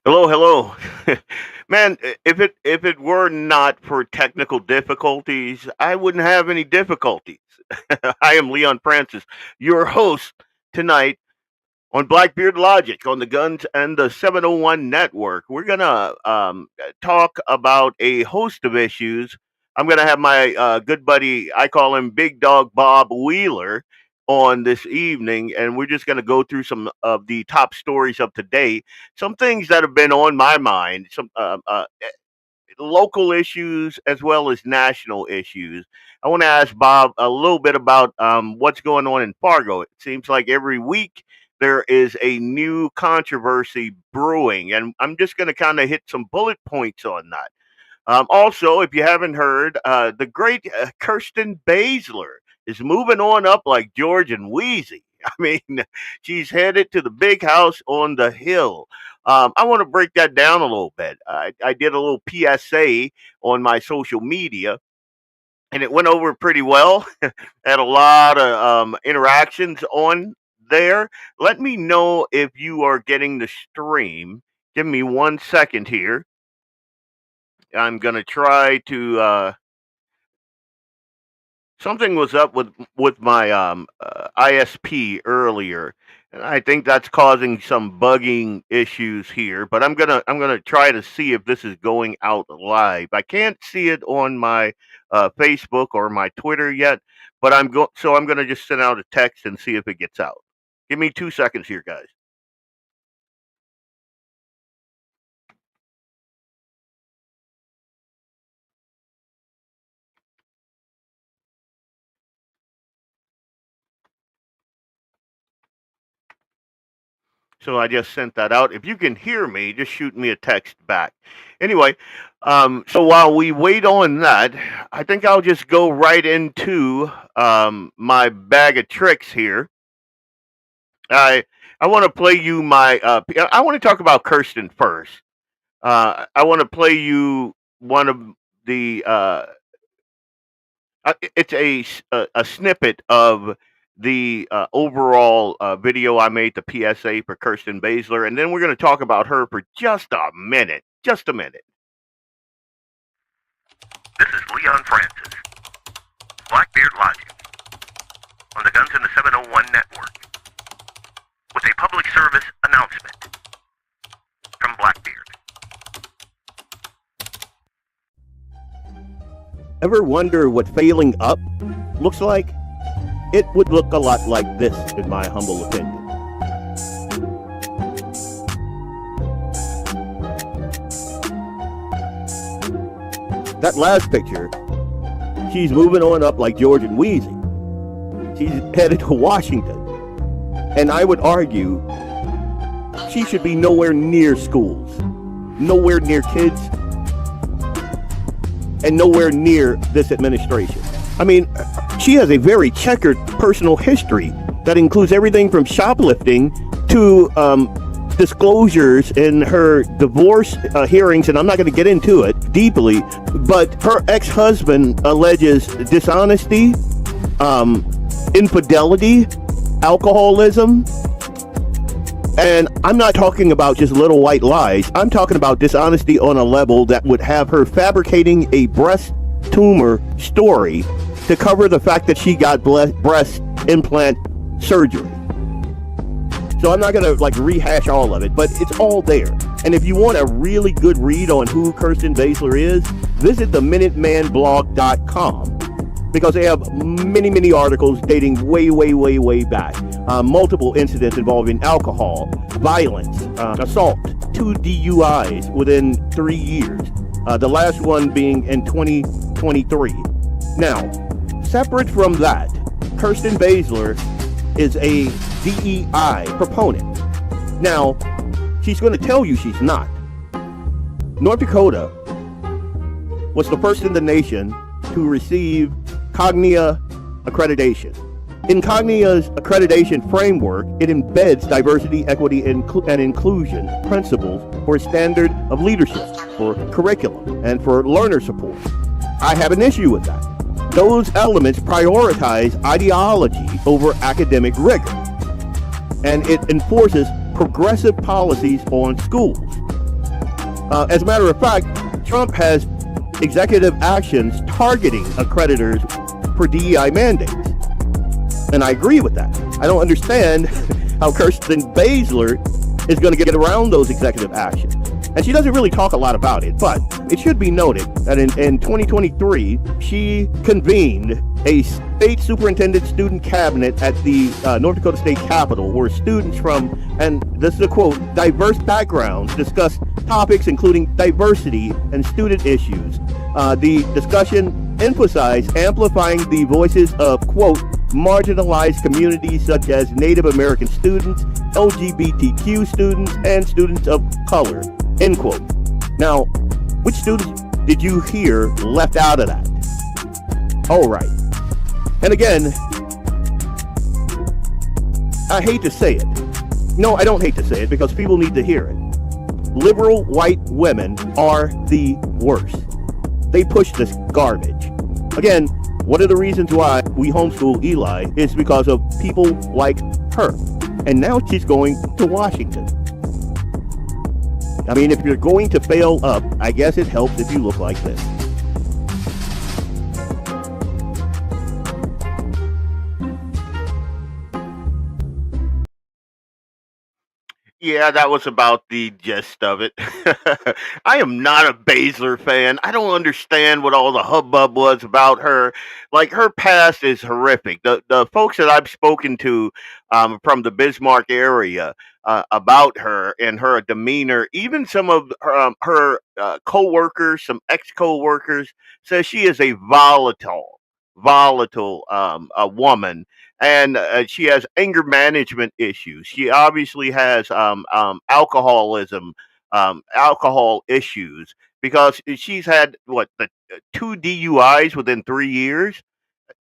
Hello, hello. Man, if it were not for technical difficulties, I wouldn't have any difficulties. I am Leon Francis, your host tonight on BlackBeardLogic on the Guns and the 701 Network. We're gonna talk about a host of issues. I'm gonna have my good buddy, I call him Big Dog Bob Wheeler, on this evening, and we're just gonna go through some of the top stories of today, some things that have been on my mind, some local issues as well as national issues. I want to ask Bob a little bit about what's going on in Fargo. It seems like every week there is a new controversy brewing, and I'm just going to kind of hit some bullet points on that. Also, if you haven't heard, the great Kirsten Baszler is moving on up like George and Wheezy. I mean, she's headed to the big house on the hill. I want to break that down a little bit. I did a little PSA on my social media, and it went over pretty well. Had a lot of interactions on there. Let me know if you are getting the stream. Give me 1 second here. I'm gonna try to. Something was up with my ISP earlier, and I think that's causing some bugging issues here. But I'm gonna try to see if this is going out live. I can't see it on my Facebook or my Twitter yet, but I'm gonna just send out a text and see if it gets out. Give me 2 seconds here, guys. So I just sent that out. If you can hear me, just shoot me a text back. Anyway, so while we wait on that, I think I'll just go right into my bag of tricks here. I I want to play you my. I want to talk about Kirsten first. I want to play you one of the. It's a snippet of the overall video I made, the PSA for Kirsten Baszler, and then we're going to talk about her for just a minute. Just a minute. This is Leon Francis, Blackbeard Logic, on the Guns and the 701 Network, with a public service announcement from Blackbeard. Ever wonder what failing up looks like? It would look a lot like this, in my humble opinion. That last picture, she's moving on up like George and Wheezy. She's headed to Washington. And I would argue she should be nowhere near schools, nowhere near kids, and nowhere near this administration. I mean, she has a very checkered personal history that includes everything from shoplifting to disclosures in her divorce hearings, and I'm not going to get into it deeply, but her ex-husband alleges dishonesty, infidelity, alcoholism, and I'm not talking about just little white lies. I'm talking about dishonesty on a level that would have her fabricating a breast tumor story to cover the fact that she got breast implant surgery. So I'm not going to rehash all of it, but it's all there. And if you want a really good read on who Kirsten Baszler is, visit the MinutemanBlog.com, because they have many, many articles dating way, way, way, way back. Multiple incidents involving alcohol, violence, assault, 2 DUIs within 3 years. The last one being in 2023. Now, separate from that, Kirsten Baszler is a DEI proponent. Now, she's going to tell you she's not. North Dakota was the first in the nation to receive Cognia accreditation. In Cognia's accreditation framework, it embeds diversity, equity, and inclusion principles for a standard of leadership, for curriculum, and for learner support. I have an issue with that. Those elements prioritize ideology over academic rigor, and it enforces progressive policies on schools. As a matter of fact, Trump has executive actions targeting accreditors for DEI mandates. And I agree with that. I don't understand how Kirsten Baszler is going to get around those executive actions. And she doesn't really talk a lot about it, but it should be noted that in 2023, she convened a state superintendent student cabinet at the North Dakota State Capitol, where students from, and this is a quote, diverse backgrounds discussed topics including diversity and student issues. The discussion emphasized amplifying the voices of, quote, marginalized communities such as Native American students, LGBTQ students, and students of color, end quote. Now, which students did you hear left out of that? All right. And again, I hate to say it. No, I don't hate to say it because people need to hear it. Liberal white women are the worst. They push this garbage. Again, one of the reasons why we homeschool Eli is because of people like her. And now she's going to Washington. I mean, if you're going to fail up, I guess it helps if you look like this. Yeah, that was about the gist of it. I am not a Baszler fan. I don't understand what all the hubbub was about her. Like her past is horrific. The folks that I've spoken to from the Bismarck area about her and her demeanor, even some of her co-workers, some ex-co-workers, says she is a volatile a woman, and she has anger management issues. She obviously has alcoholism, alcohol issues, because she's had what the two DUIs within 3 years.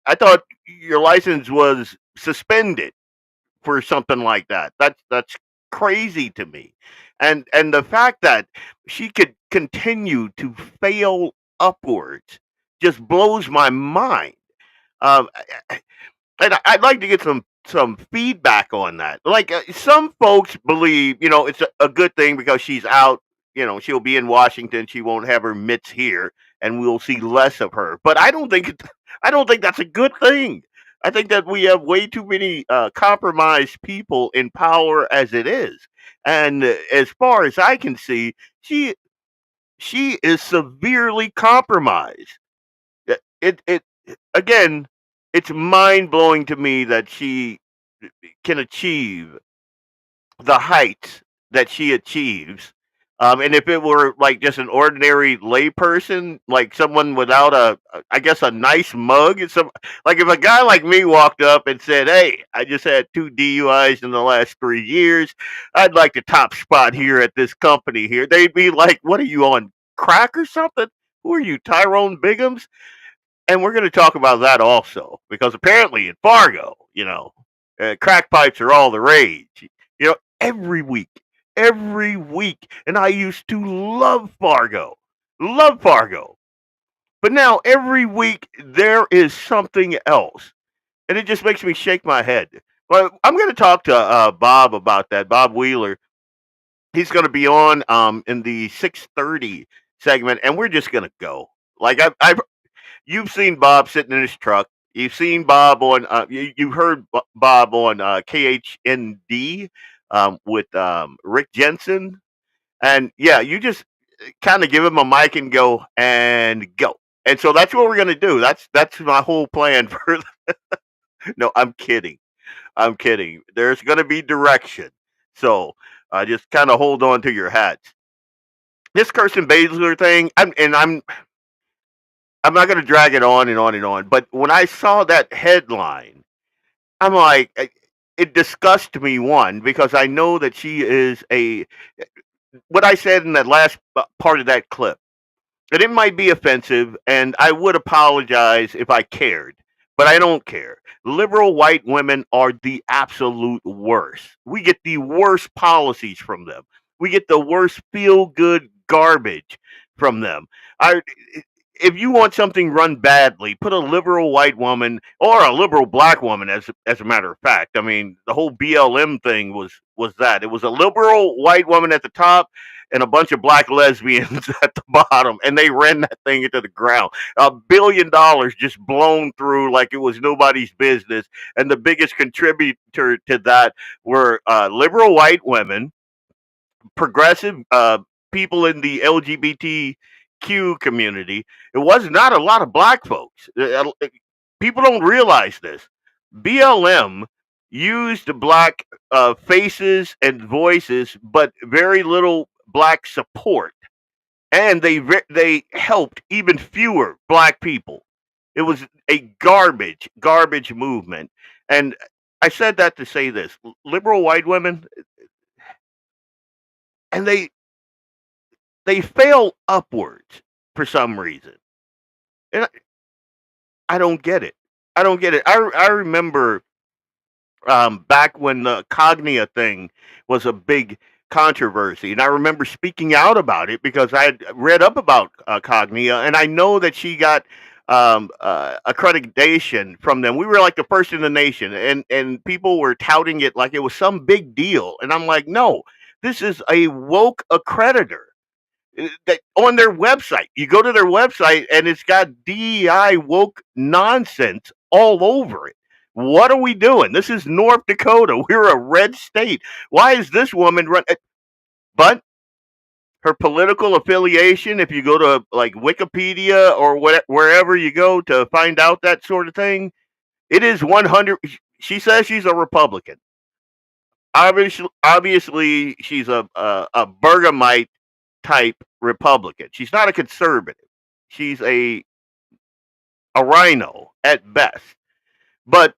I thought your license was suspended for something like that. That's crazy to me, and the fact that she could continue to fail upwards just blows my mind. Um, and I'd like to get some feedback on that. Like some folks believe, it's a good thing because she's out. She'll be in Washington. She won't have her mitts here, and we'll see less of her. But I don't think that's a good thing. I think that we have way too many compromised people in power as it is. And as far as I can see, she is severely compromised. It again, it's mind blowing to me that she can achieve the heights that she achieves. And if it were like just an ordinary layperson, like someone without I guess a nice mug, and like if a guy like me walked up and said, "Hey, I just had two DUIs in the last 3 years. I'd like the top spot here at this company here," they'd be like, "What are you on crack or something? Who are you, Tyrone Biggums?" And we're going to talk about that also, because apparently in Fargo, crack pipes are all the rage. Every week, and I used to love Fargo, but now every week there is something else, and it just makes me shake my head. But I'm going to talk to Bob about that. Bob Wheeler. He's going to be on in the 6:30 segment, and we're just going to go. Like I've You've seen Bob sitting in his truck. You've seen Bob on. You heard Bob on KHND with Rick Jensen, and yeah, you just kind of give him a mic and go and go. And so that's what we're gonna do. That's my whole plan for. No, I'm kidding. I'm kidding. There's gonna be direction. So just kind of hold on to your hats. This Kirsten Baszler thing, I'm not going to drag it on and on and on, but when I saw that headline, I'm like, it disgusts me, one, because I know that she is what I said in that last part of that clip, and it might be offensive, and I would apologize if I cared, but I don't care. Liberal white women are the absolute worst. We get the worst policies from them. We get the worst feel good garbage from them. I if you want something run badly, put a liberal white woman or a liberal black woman. As a matter of fact, I mean, the whole BLM thing was that it was a liberal white woman at the top and a bunch of black lesbians at the bottom, and they ran that thing into the ground. $1 billion just blown through like it was nobody's business, and the biggest contributor to that were liberal white women, progressive people in the LGBTQ community. It was not a lot of black folks. People don't realize this. BLM used black faces and voices, but very little black support, and they helped even fewer black people. It was a garbage movement, and I said that to say this: liberal white women, and they fail upwards for some reason, and I don't get it. I don't get it. I remember back when the Cognia thing was a big controversy, and I remember speaking out about it because I had read up about Cognia, and I know that she got accreditation from them. We were like the first in the nation, and people were touting it like it was some big deal, and I'm like, no, this is a woke accreditor that on their website. You go to their website and it's got DEI woke nonsense all over it. What are we doing? This is North Dakota. We're a red state. Why is this woman run? But her political affiliation, if you go to like Wikipedia or wherever you go to find out that sort of thing, it is 100. She says she's a Republican. Obviously, she's a Bergamite type Republican. She's not a conservative. She's a rhino at best. But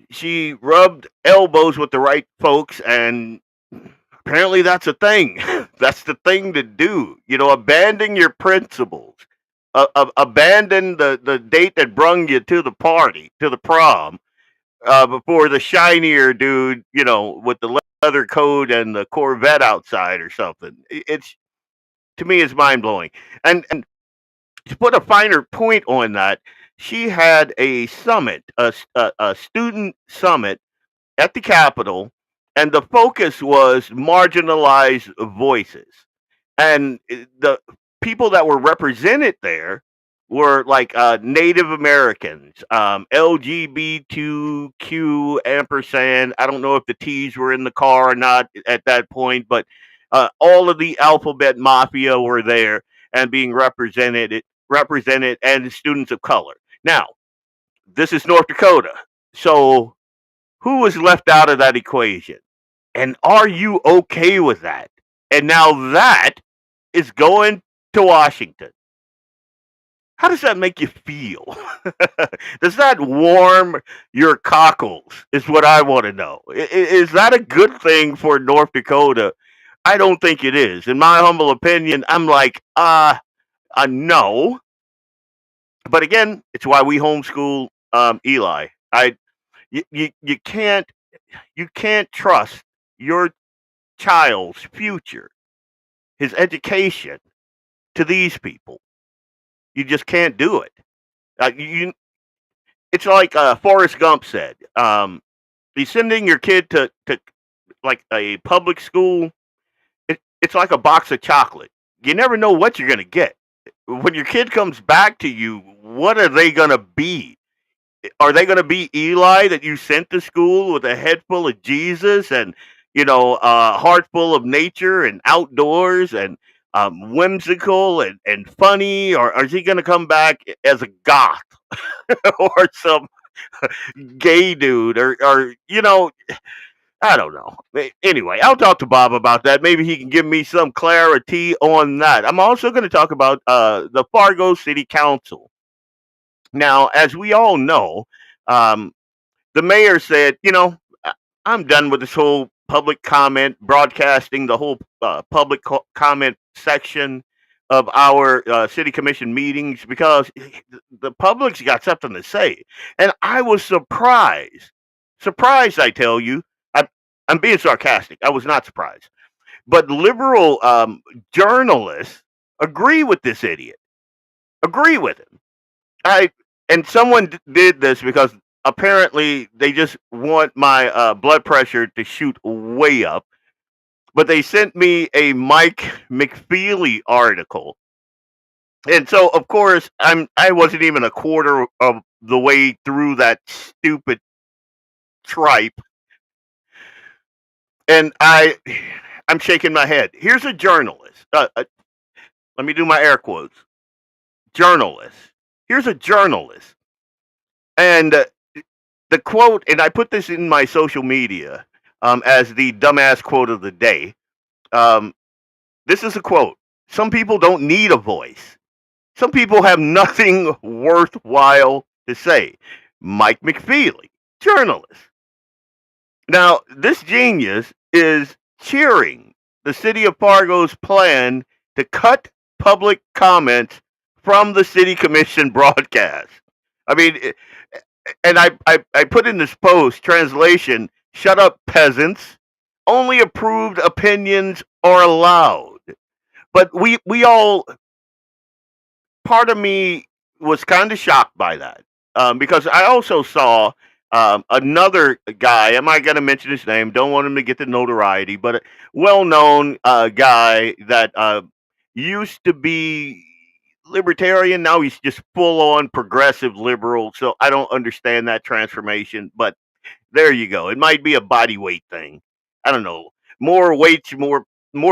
she rubbed elbows with the right folks, and apparently that's a thing. That's the thing to do. You know, abandon your principles. Abandon the date that brung you to the party, to the prom, before the shinier dude, you know, with the leather coat and the Corvette outside or something. It's to me, it's mind blowing. And to put a finer point on that, she had a summit, a student summit at the Capitol, and the focus was marginalized voices. And the people that were represented there were like Native Americans, LGBTQ ampersand. I don't know if the T's were in the car or not at that point, but all of the alphabet mafia were there and being represented, and students of color. Now, this is North Dakota, so who was left out of that equation? And are you okay with that? And now that is going to Washington. How does that make you feel? Does that warm your cockles? Is what I want to know. Is that a good thing for North Dakota? I don't think it is. In my humble opinion, I'm like, no. But again, it's why we homeschool Eli. You can't trust your child's future, his education, to these people. You just can't do it. It's like Forrest Gump said. You sending your kid to like a public school. It's like a box of chocolate. You never know what you're gonna get. When your kid comes back to you, what are they gonna be? Are they going to be Eli that you sent to school with a head full of Jesus and a heart full of nature and outdoors and whimsical and funny, or is he going to come back as a goth or some gay dude or I don't know. Anyway, I'll talk to Bob about that. Maybe he can give me some clarity on that. I'm also going to talk about the Fargo City Council. Now, as we all know, um, the mayor said, I'm done with this whole public comment, broadcasting the whole public comment section of our city commission meetings because the public's got something to say. And I was surprised. Surprised, I tell you. I'm being sarcastic. I was not surprised. But liberal journalists agree with this idiot. agree with him. I and someone did this because apparently they just want my blood pressure to shoot way up. But they sent me a Mike McFeely article, and so of course I wasn't even a quarter of the way through that stupid tripe, and I'm shaking my head. Here's a journalist. Let me do my air quotes. Journalist. Here's a journalist, and the quote, and I put this in my social media as the dumbass quote of the day. Um, this is a quote. Some people don't need a voice. Some people have nothing worthwhile to say. Mike McFeely, journalist. Now, this genius is cheering the city of Fargo's plan to cut public comments from the city commission broadcast. I mean, and I put in this post translation: "Shut up, peasants. Only approved opinions are allowed." But we all, part of me was kind of shocked by that because I also saw another guy. Am I going to mention his name? Don't want him to get the notoriety, but a well-known guy that used to be libertarian. Now he's just full-on progressive liberal. So I don't understand that transformation. But there you go. It might be a body weight thing. I don't know. More weights, more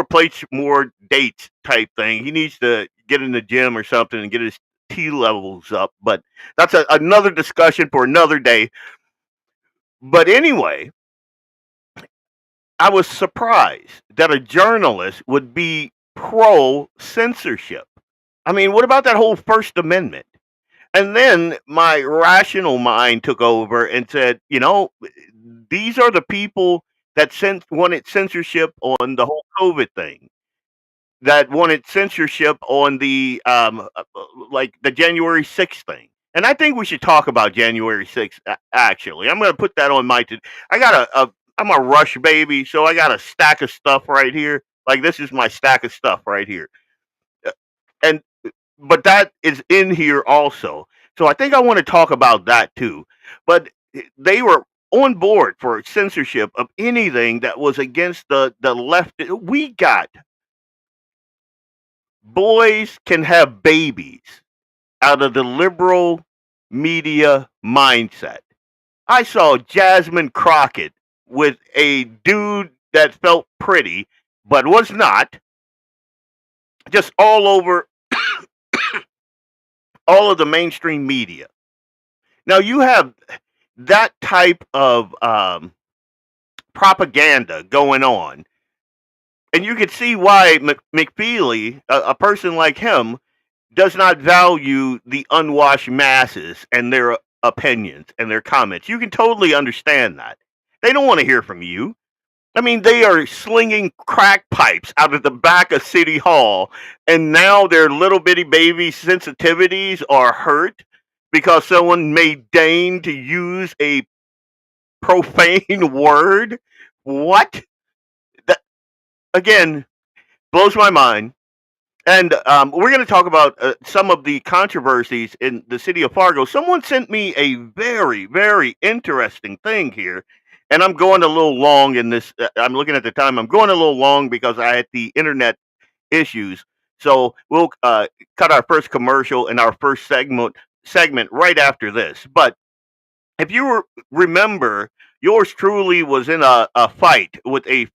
plates, more dates type thing. He needs to get in the gym or something and get his T levels up. But that's another discussion for another day. But anyway, I was surprised that a journalist would be pro censorship. I mean, what about that whole First Amendment? And then my rational mind took over and said, these are the people that wanted censorship on the whole COVID thing, that wanted censorship on the like the January 6th thing. And I think we should talk about January 6th. Actually, I'm going to put that on my. I got I'm a rush baby, so I got a stack of stuff right here. Like this is my stack of stuff right here, and but that is in here also. So I think I want to talk about that too. But they were on board for censorship of anything that was against the left. We got boys can have babies out of the liberal media mindset. I saw Jasmine Crockett with a dude that felt pretty but was not, just all over all of the mainstream media. Now you have that type of propaganda going on, and you can see why McFeely, a person like him, does not value the unwashed masses and their opinions and their comments. You can totally understand that. They don't want to hear from you. I mean, they are slinging crack pipes out of the back of City Hall, and now their little bitty baby sensitivities are hurt because someone may deign to use a profane word. What? That again blows my mind. And we're going to talk about some of the controversies in the city of Fargo. Someone sent me a very, very interesting thing here, and I'm going a little long in this. I'm looking at the time. I'm going a little long because I had the internet issues. So we'll cut our first commercial and our first segment right after this. But if you remember, yours truly was in a fight with a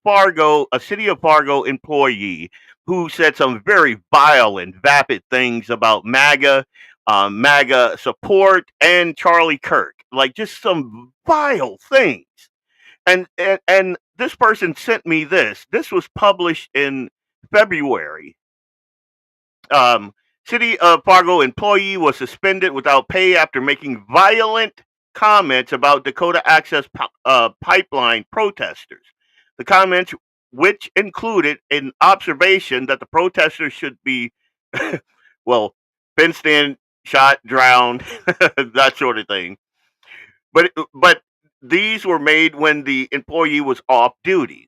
city of Fargo employee who said some very vile and vapid things about MAGA, MAGA support, and Charlie Kirk, like just some vile things. And this person sent me this. This was published in February. um, City of Fargo employee was suspended without pay after making violent comments about Dakota Access Pipeline protesters. The comments, which included an observation that the protesters should be, well, fenced in, shot, drowned, that sort of thing. But these were made when the employee was off duty.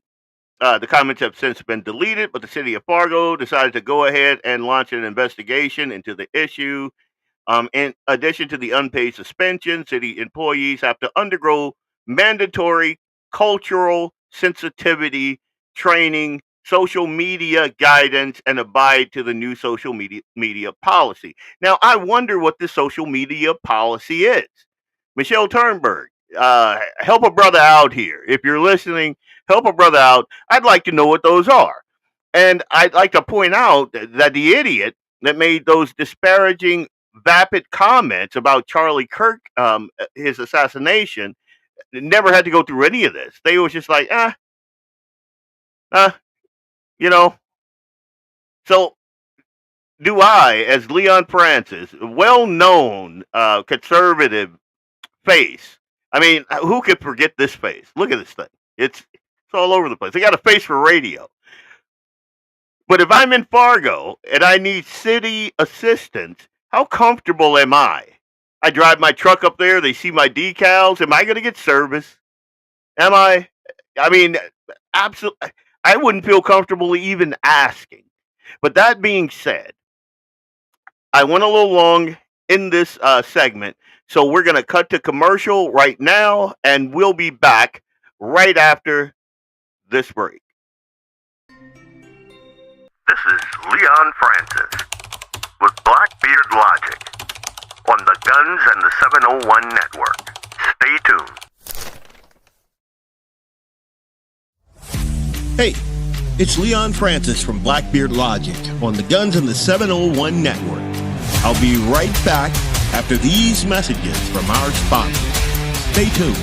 The comments have since been deleted, but the city of Fargo decided to go ahead and launch an investigation into the issue. In addition to the unpaid suspension, city employees have to undergo mandatory cultural sensitivity training, social media guidance, and abide to the new social media policy. Now, I wonder what the social media policy is. Michelle Turnberg, help a brother out here. If you're listening, help a brother out. I'd like to know what those are. And I'd like to point out that the idiot that made those disparaging, vapid comments about Charlie Kirk, his assassination, never had to go through any of this. They was just like, uh, you know. So do I, as Leon Francis, well-known conservative face. I mean, who could forget this face? Look at this thing. It's all over the place. They got a face for radio. But if I'm in Fargo and I need city assistance, how comfortable am I? I drive my truck up there. They see my decals. Am I going to get service? Am I? I mean, absolutely. I wouldn't feel comfortable even asking. But that being said, I went a little long in this segment, so we're going to cut to commercial right now, and we'll be back right after this break. This is Leon Francis with BlackBeardLogic on the Guns and the 701 Network. Stay tuned. Hey, it's Leon Francis from BlackBeardLogic on the Guns and the 701 Network. I'll be right back after these messages from our sponsors. Stay tuned.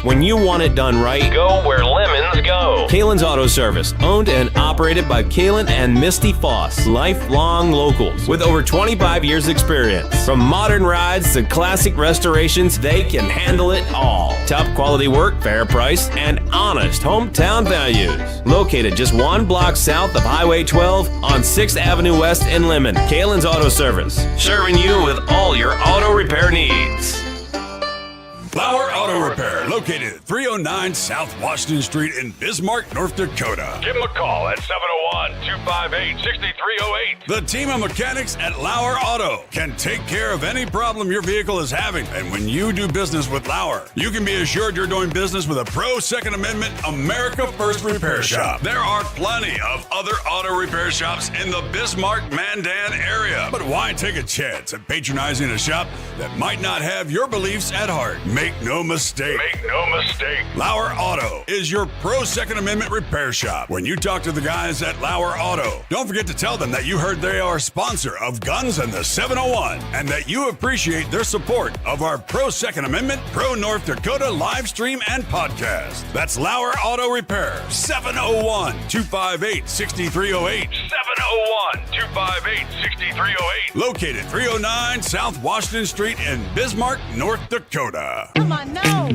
When you want it done right, go where lemons go. Kalen's Auto Service, owned and operated by Kalen and Misty Foss, lifelong locals with over 25 years experience. From modern rides to classic restorations, they can handle it all. Top quality work, fair price, and honest hometown values. Located just one block south of Highway 12 on 6th Avenue West in Lemon, Kalen's Auto Service, serving you with all your auto repair needs. Flower Auto Repair, located at 309 South Washington Street in Bismarck, North Dakota. Give them a call at 701-258-6308. The team of mechanics at Lauer Auto can take care of any problem your vehicle is having. And when you do business with Lauer, you can be assured you're doing business with a pro Second Amendment America First repair shop. There are plenty of other auto repair shops in the Bismarck-Mandan area. But why take a chance at patronizing a shop that might not have your beliefs at heart? Make no mistake. Make no mistake. Lauer Auto is your pro Second Amendment repair shop. When you talk to the guys at Lauer Auto, don't forget to tell them that you heard they are a sponsor of Guns and the 701 and that you appreciate their support of our pro Second Amendment, pro North Dakota live stream and podcast. That's Lauer Auto Repair, 701-258-6308. 701-258-6308. Located 309 South Washington Street in Bismarck, North Dakota. Come on, no.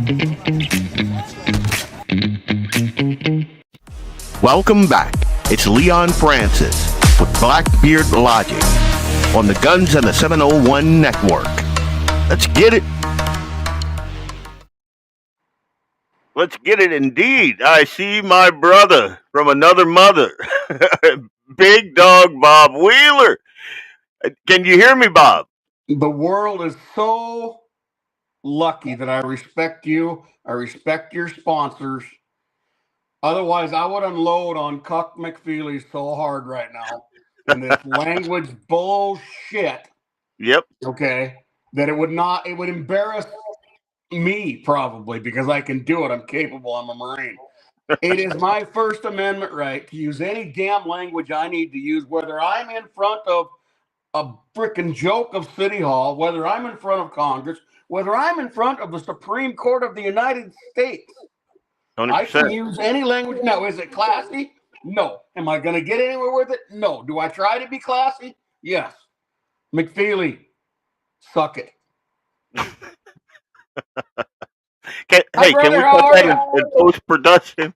Welcome back. It's Leon Francis with BlackBeardLogic on the Guns and the 701 Network. Let's get it. Let's get it indeed. I see my brother from another mother, Big Dog Bob Wheeler. Can you hear me, Bob? The world is so lucky that I respect you. I respect your sponsors. Otherwise, I would unload on Cuck McFeely so hard right now. And this language bullshit. Yep. Okay. That it would embarrass me probably because I can do it. I'm capable. I'm a Marine. It is my First Amendment right to use any damn language I need to use, whether I'm in front of a frickin' joke of City Hall, whether I'm in front of Congress, whether I'm in front of the Supreme Court of the United States. 100%. I can use any language. Now, is it classy? No. Am I going to get anywhere with it? No. Do I try to be classy? Yes. McFeely, suck it. Can we put that in post-production?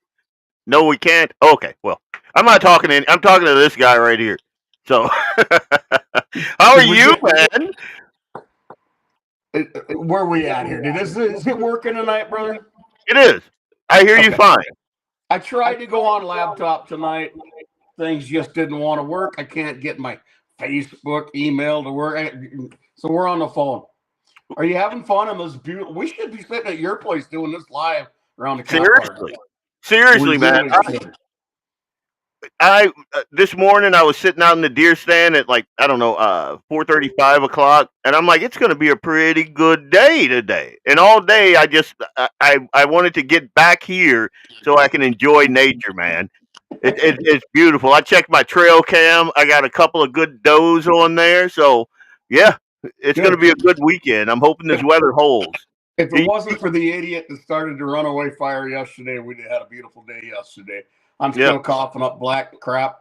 No, we can't. Okay, well, I'm not talking to. I'm talking to this guy right here. So, how are you, man? Where are we at here? Is it working tonight, brother? It is. I hear you fine. I tried to go on laptop tonight. Things just didn't want to work. I can't get my Facebook, emailed, so we're on the phone. Are you having fun on this beautiful? We should be sitting at your place doing this live around the campfire. Seriously, man. I this morning I was sitting out in the deer stand at like I don't know 4:30, 5 o'clock, and I'm like, it's going to be a pretty good day today. And all day I wanted to get back here so I can enjoy nature, man. It's beautiful. I checked my trail cam. I got a couple of good does on there, so yeah, it's going to be a good weekend. I'm hoping this weather holds. If it wasn't for the idiot that started the runaway fire yesterday, we'd have had a beautiful day yesterday. I'm still coughing up black crap.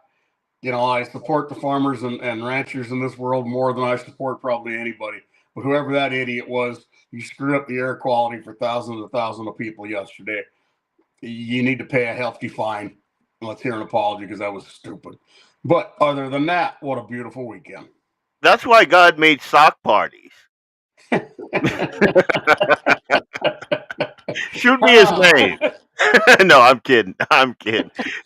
You know, I support the farmers and ranchers in this world more than I support probably anybody. But whoever that idiot was, you screwed up the air quality for thousands of people yesterday. You need to pay a hefty fine. Let's hear an apology because that was stupid. But other than that, what a beautiful weekend. That's why God made sock parties. Shoot me his name. No, I'm kidding.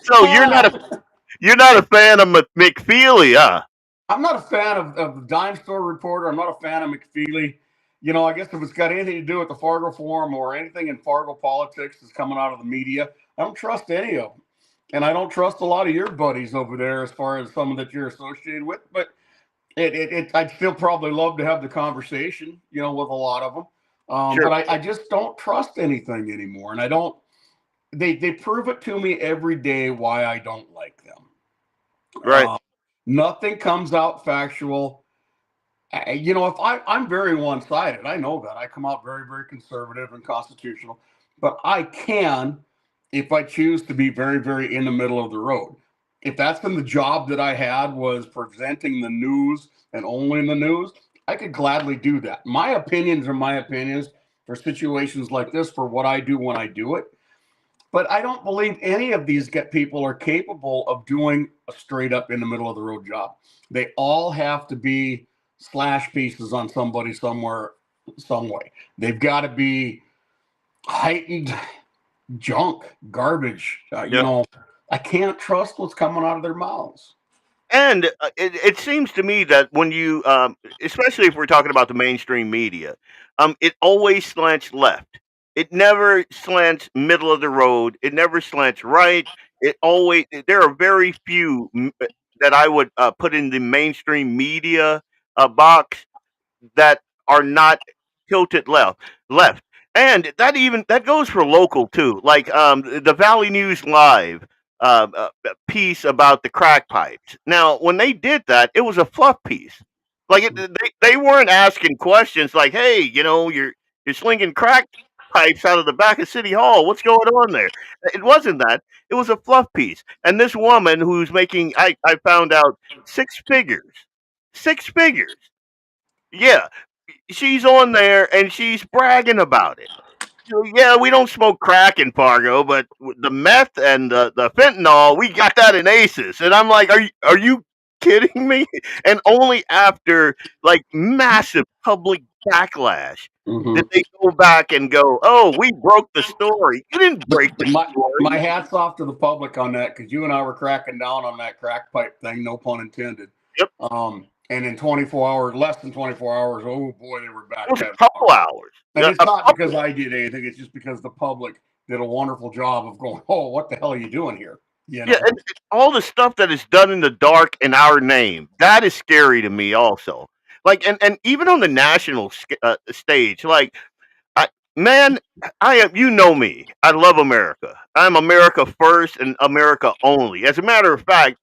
So you're not a fan of McFeely, huh? I'm not a fan of the Dime Store Reporter. I'm not a fan of McFeely. You know, I guess if it's got anything to do with the Fargo Forum or anything in Fargo politics that's coming out of the media, I don't trust any of them. And I don't trust a lot of your buddies over there as far as some that you're associated with. But I'd still probably love to have the conversation, you know, with a lot of them. Sure. But I just don't trust anything anymore. And I don't, they prove it to me every day why I don't like them. Right. Nothing comes out factual. You know, if I'm very one-sided, I know that. I come out very, very conservative and constitutional. But I can, if I choose to be very, very in the middle of the road. If that's in the job that I had was presenting the news and only in the news, I could gladly do that. My opinions are my opinions for situations like this, for what I do when I do it. But I don't believe any of these people are capable of doing a straight up in the middle of the road job. They all have to be slash pieces on somebody somewhere, some way. They've got to be heightened junk, garbage. You know, I can't trust what's coming out of their mouths. And it seems to me that when you, especially if we're talking about the mainstream media, it always slants left. It never slants middle of the road. It never slants right. There are very few that I would put in the mainstream media box that are not tilted left. And that goes for local too. Like the Valley News Live piece about the crack pipes. Now, when they did that, it was a fluff piece. Like they weren't asking questions like, "Hey, you know, you're slinging crack pipes out of the back of City Hall. What's going on there?" It wasn't that. It was a fluff piece. And this woman who's making, I found out, six figures. Yeah, she's on there and she's bragging about it. So, yeah, we don't smoke crack in Fargo, but the meth and the fentanyl, we got that in Aces. And I'm like, are you kidding me? And only after like massive public backlash did they go back and go, oh, we broke the story. You didn't break the story. My hat's off to the public on that because you and I were cracking down on that crack pipe thing, no pun intended. Yep. And in 24 hours, less than 24 hours, oh boy, they were back. It was a couple hours. And it's not because I did anything. It's just because the public did a wonderful job of going, oh, what the hell are you doing here? You know? Yeah, and all the stuff that is done in the dark in our name, that is scary to me also. Like, and even on the national stage, like, man, I am, you know me. I love America. I'm America first and America only. As a matter of fact,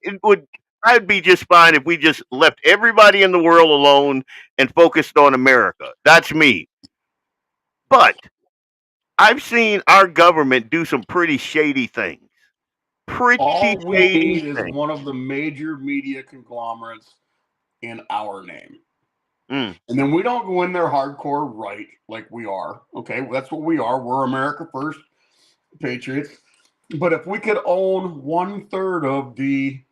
I'd be just fine if we just left everybody in the world alone and focused on America. That's me. But I've seen our government do some pretty shady things. All we need is one of the major media conglomerates in our name. And then we don't go in there hardcore right like we are. Okay, that's what we are. We're America first patriots. But if we could own 1/3 of the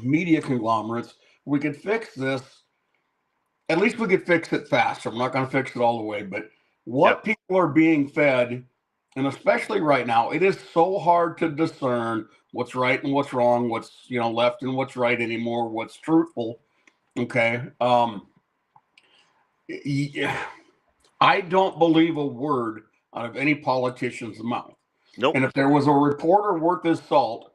media conglomerates, we could fix this. At least we could fix it faster. I'm not going to fix it all the way, but what people are being fed and especially right now, it is so hard to discern what's right and what's wrong, what's left and what's right anymore, what's truthful. Okay, yeah, I don't believe a word out of any politician's mouth. Nope. And if there was a reporter worth his salt,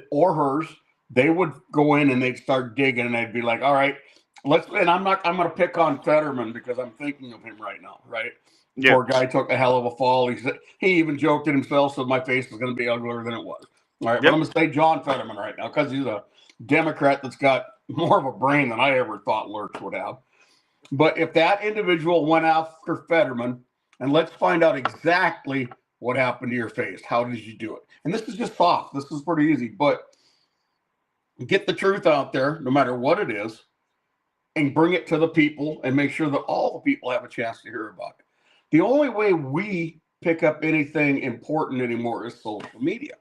or hers, they would go in and they'd start digging and they'd be like, all right, let's, and I'm going to pick on Fetterman because I'm thinking of him right now, right? Yeah. Poor guy took a hell of a fall. He even joked at himself, so my face is going to be uglier than it was. All right, but Yep. I'm going to say John Fetterman right now because he's a Democrat that's got more of a brain than I ever thought Lurch would have. But if that individual went after Fetterman, and let's find out exactly what happened to your face. How did you do it? And this is just soft. This is pretty easy, but get the truth out there, no matter what it is, and bring it to the people and make sure that all the people have a chance to hear about it. The only way we pick up anything important anymore is social media.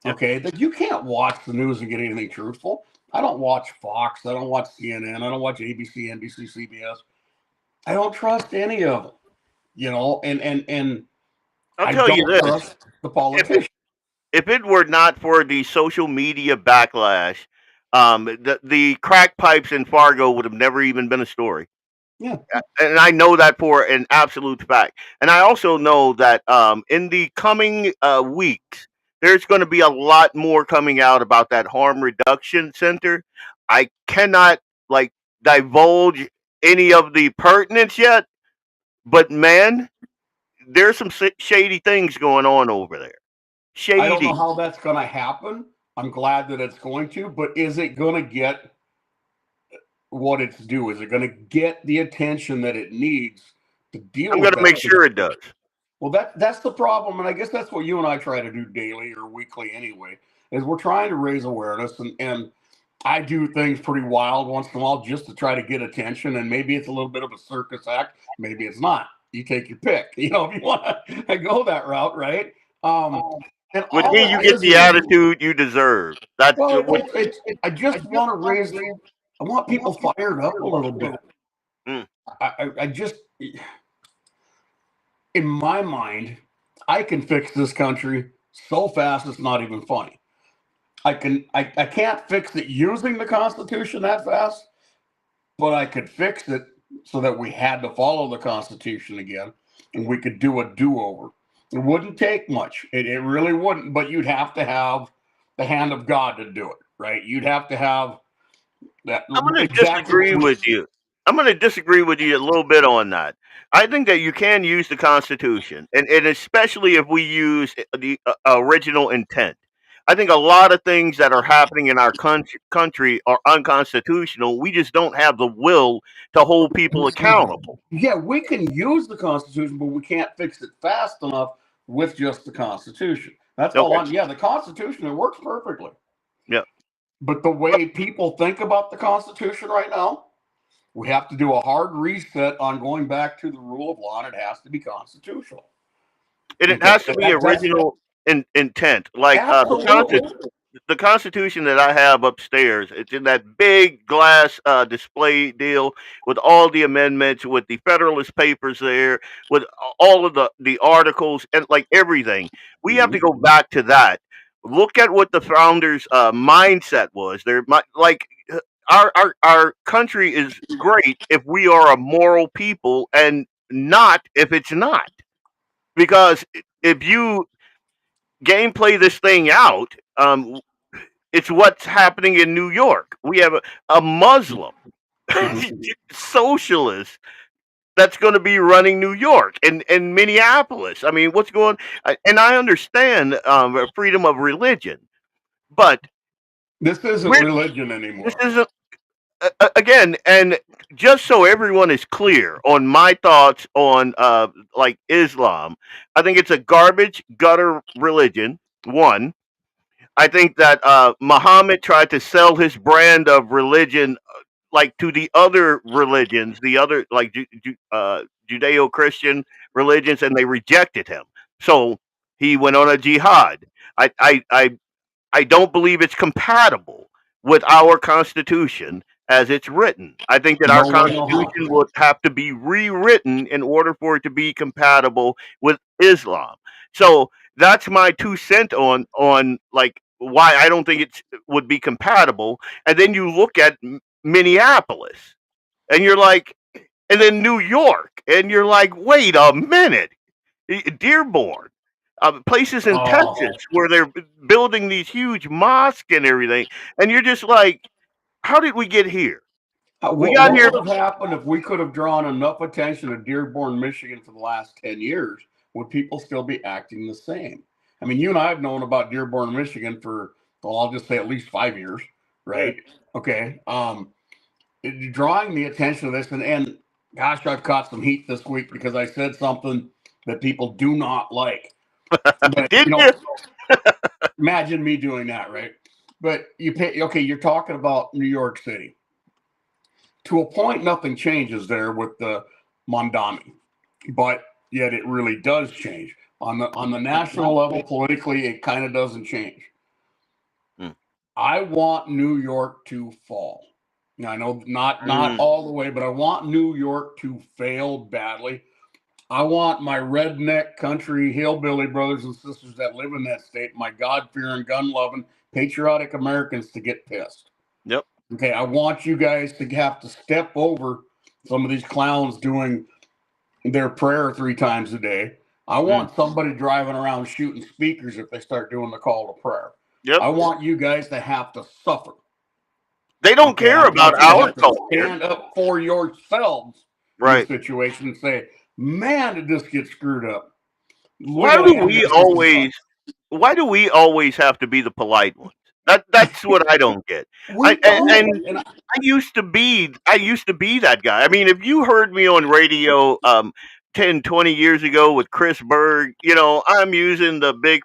Okay, that you can't watch the news and get anything truthful. I don't watch Fox. I don't watch CNN. I don't watch ABC, NBC, CBS. I don't trust any of them. And I'll I tell you don't this: trust the politicians. if it were not for the social media backlash, the crack pipes in Fargo would have never even been a story. Yeah. And I know that for an absolute fact. And I also know that in the coming weeks, there's going to be a lot more coming out about that harm reduction center. I cannot like divulge any of the pertinence yet, but man, there's some shady things going on over there. I don't know Shady. how that's going to happen. I'm glad that it's going to, but is it going to get what it's due? Is it going to get the attention that it needs to deal I'm with going to that? make sure it does. Well, that's the problem, and I guess that's what you and I try to do daily or weekly anyway. Is we're trying to raise awareness, and I do things pretty wild once in a while just to try to get attention, and maybe it's a little bit of a circus act, maybe it's not. You take your pick, if you want to go that route, right? And With all me, it you get is the attitude you deserve. That's well, what. I just want to raise. I want people fired up a little bit. Mm. I just, in my mind, I can fix this country so fast it's not even funny. I can't fix it using the Constitution that fast, but I could fix it so that we had to follow the Constitution again and we could do a do-over. It wouldn't take much. It really wouldn't, but you'd have to have the hand of God to do it, right? You'd have to have that I'm going to exactly. disagree with you. I'm going to disagree with you a little bit on that. I think that you can use the Constitution, and especially if we use the original intent. I think a lot of things that are happening in our country are unconstitutional. We just don't have the will to hold people accountable. Yeah, we can use the Constitution, but we can't fix it fast enough with just the Constitution. That's all Okay. on. Yeah, the Constitution, it works perfectly. Yeah. But the way people think about the Constitution right now, we have to do a hard reset on going back to the rule of law, and it has to be constitutional. And it Okay, has to be original intent. Like absolutely. the Constitution that I have upstairs, it's in that big glass display deal with all the amendments, with the Federalist Papers there, with all of the articles and like everything. We have to go back to that. Look at what the founders' mindset was. Like our country is great if we are a moral people, and not if it's not. Because if you gameplay this thing out, it's what's happening in New York. We have a Muslim socialist that's going to be running New York and Minneapolis. I mean, what's going? And I understand freedom of religion, but This isn't religion anymore. this isn't again. And just so everyone is clear on my thoughts on like Islam, I think it's a garbage gutter religion. One, I think that Muhammad tried to sell his brand of religion like to the other religions, the other like Judeo-Christian religions, and they rejected him. So he went on a jihad. I I I, I don't believe it's compatible with our Constitution as it's written. I think that our No, I know how. Constitution would have to be rewritten in order for it to be compatible with Islam. So that's my 2 cent on like why I don't think it would be compatible. And then you look at Minneapolis, and you're like, and then New York, and you're like, wait a minute, Dearborn, places in Oh, Texas where they're building these huge mosques and everything, and you're just like, how did we get here? We got what here. would have happened if we could have drawn enough attention to Dearborn, Michigan for the last 10 years? Would people still be acting the same? I mean, you and I have known about Dearborn, Michigan for, well, I'll just say at least 5 years, Yeah. right? Okay. Drawing the attention to this, and gosh, I've caught some heat this week because I said something that people do not like. But, Did you? imagine me doing that, right? But okay, you're talking about New York City. To a point, nothing changes there with the Mondami, but yet it really does change on the national level. Politically, it kind of doesn't change. Mm. I want New York to fall. Now, I know not Mm. all the way, but I want New York to fail badly. I want my redneck country hillbilly brothers and sisters that live in that state, my God-fearing, gun-loving, patriotic Americans to get pissed. Yep. Okay, I want you guys to have to step over some of these clowns doing their prayer 3 times a day. I want somebody driving around shooting speakers if they start doing the call to prayer. Yep. I want you guys to have to suffer. They don't care I about want you to our have to culture. stand up for yourselves in Right. the situation and say, man, did this get screwed up? Why do we always have to be the polite ones? That's what I don't get. We don't. And I used to be that guy. I mean, if you heard me on radio 10, 20 years ago with Chris Berg, I'm using the big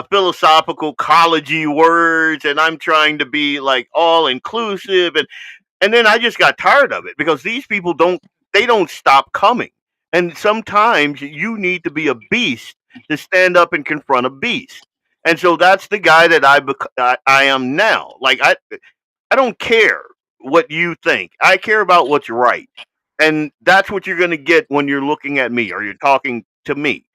philosophical collegey words, and I'm trying to be like all inclusive, and then I just got tired of it because these people don't stop coming. And sometimes you need to be a beast to stand up and confront a beast. And so that's the guy that I am now. Like I don't care what you think. I care about what's right. And that's what you're going to get when you're looking at me or you're talking to me.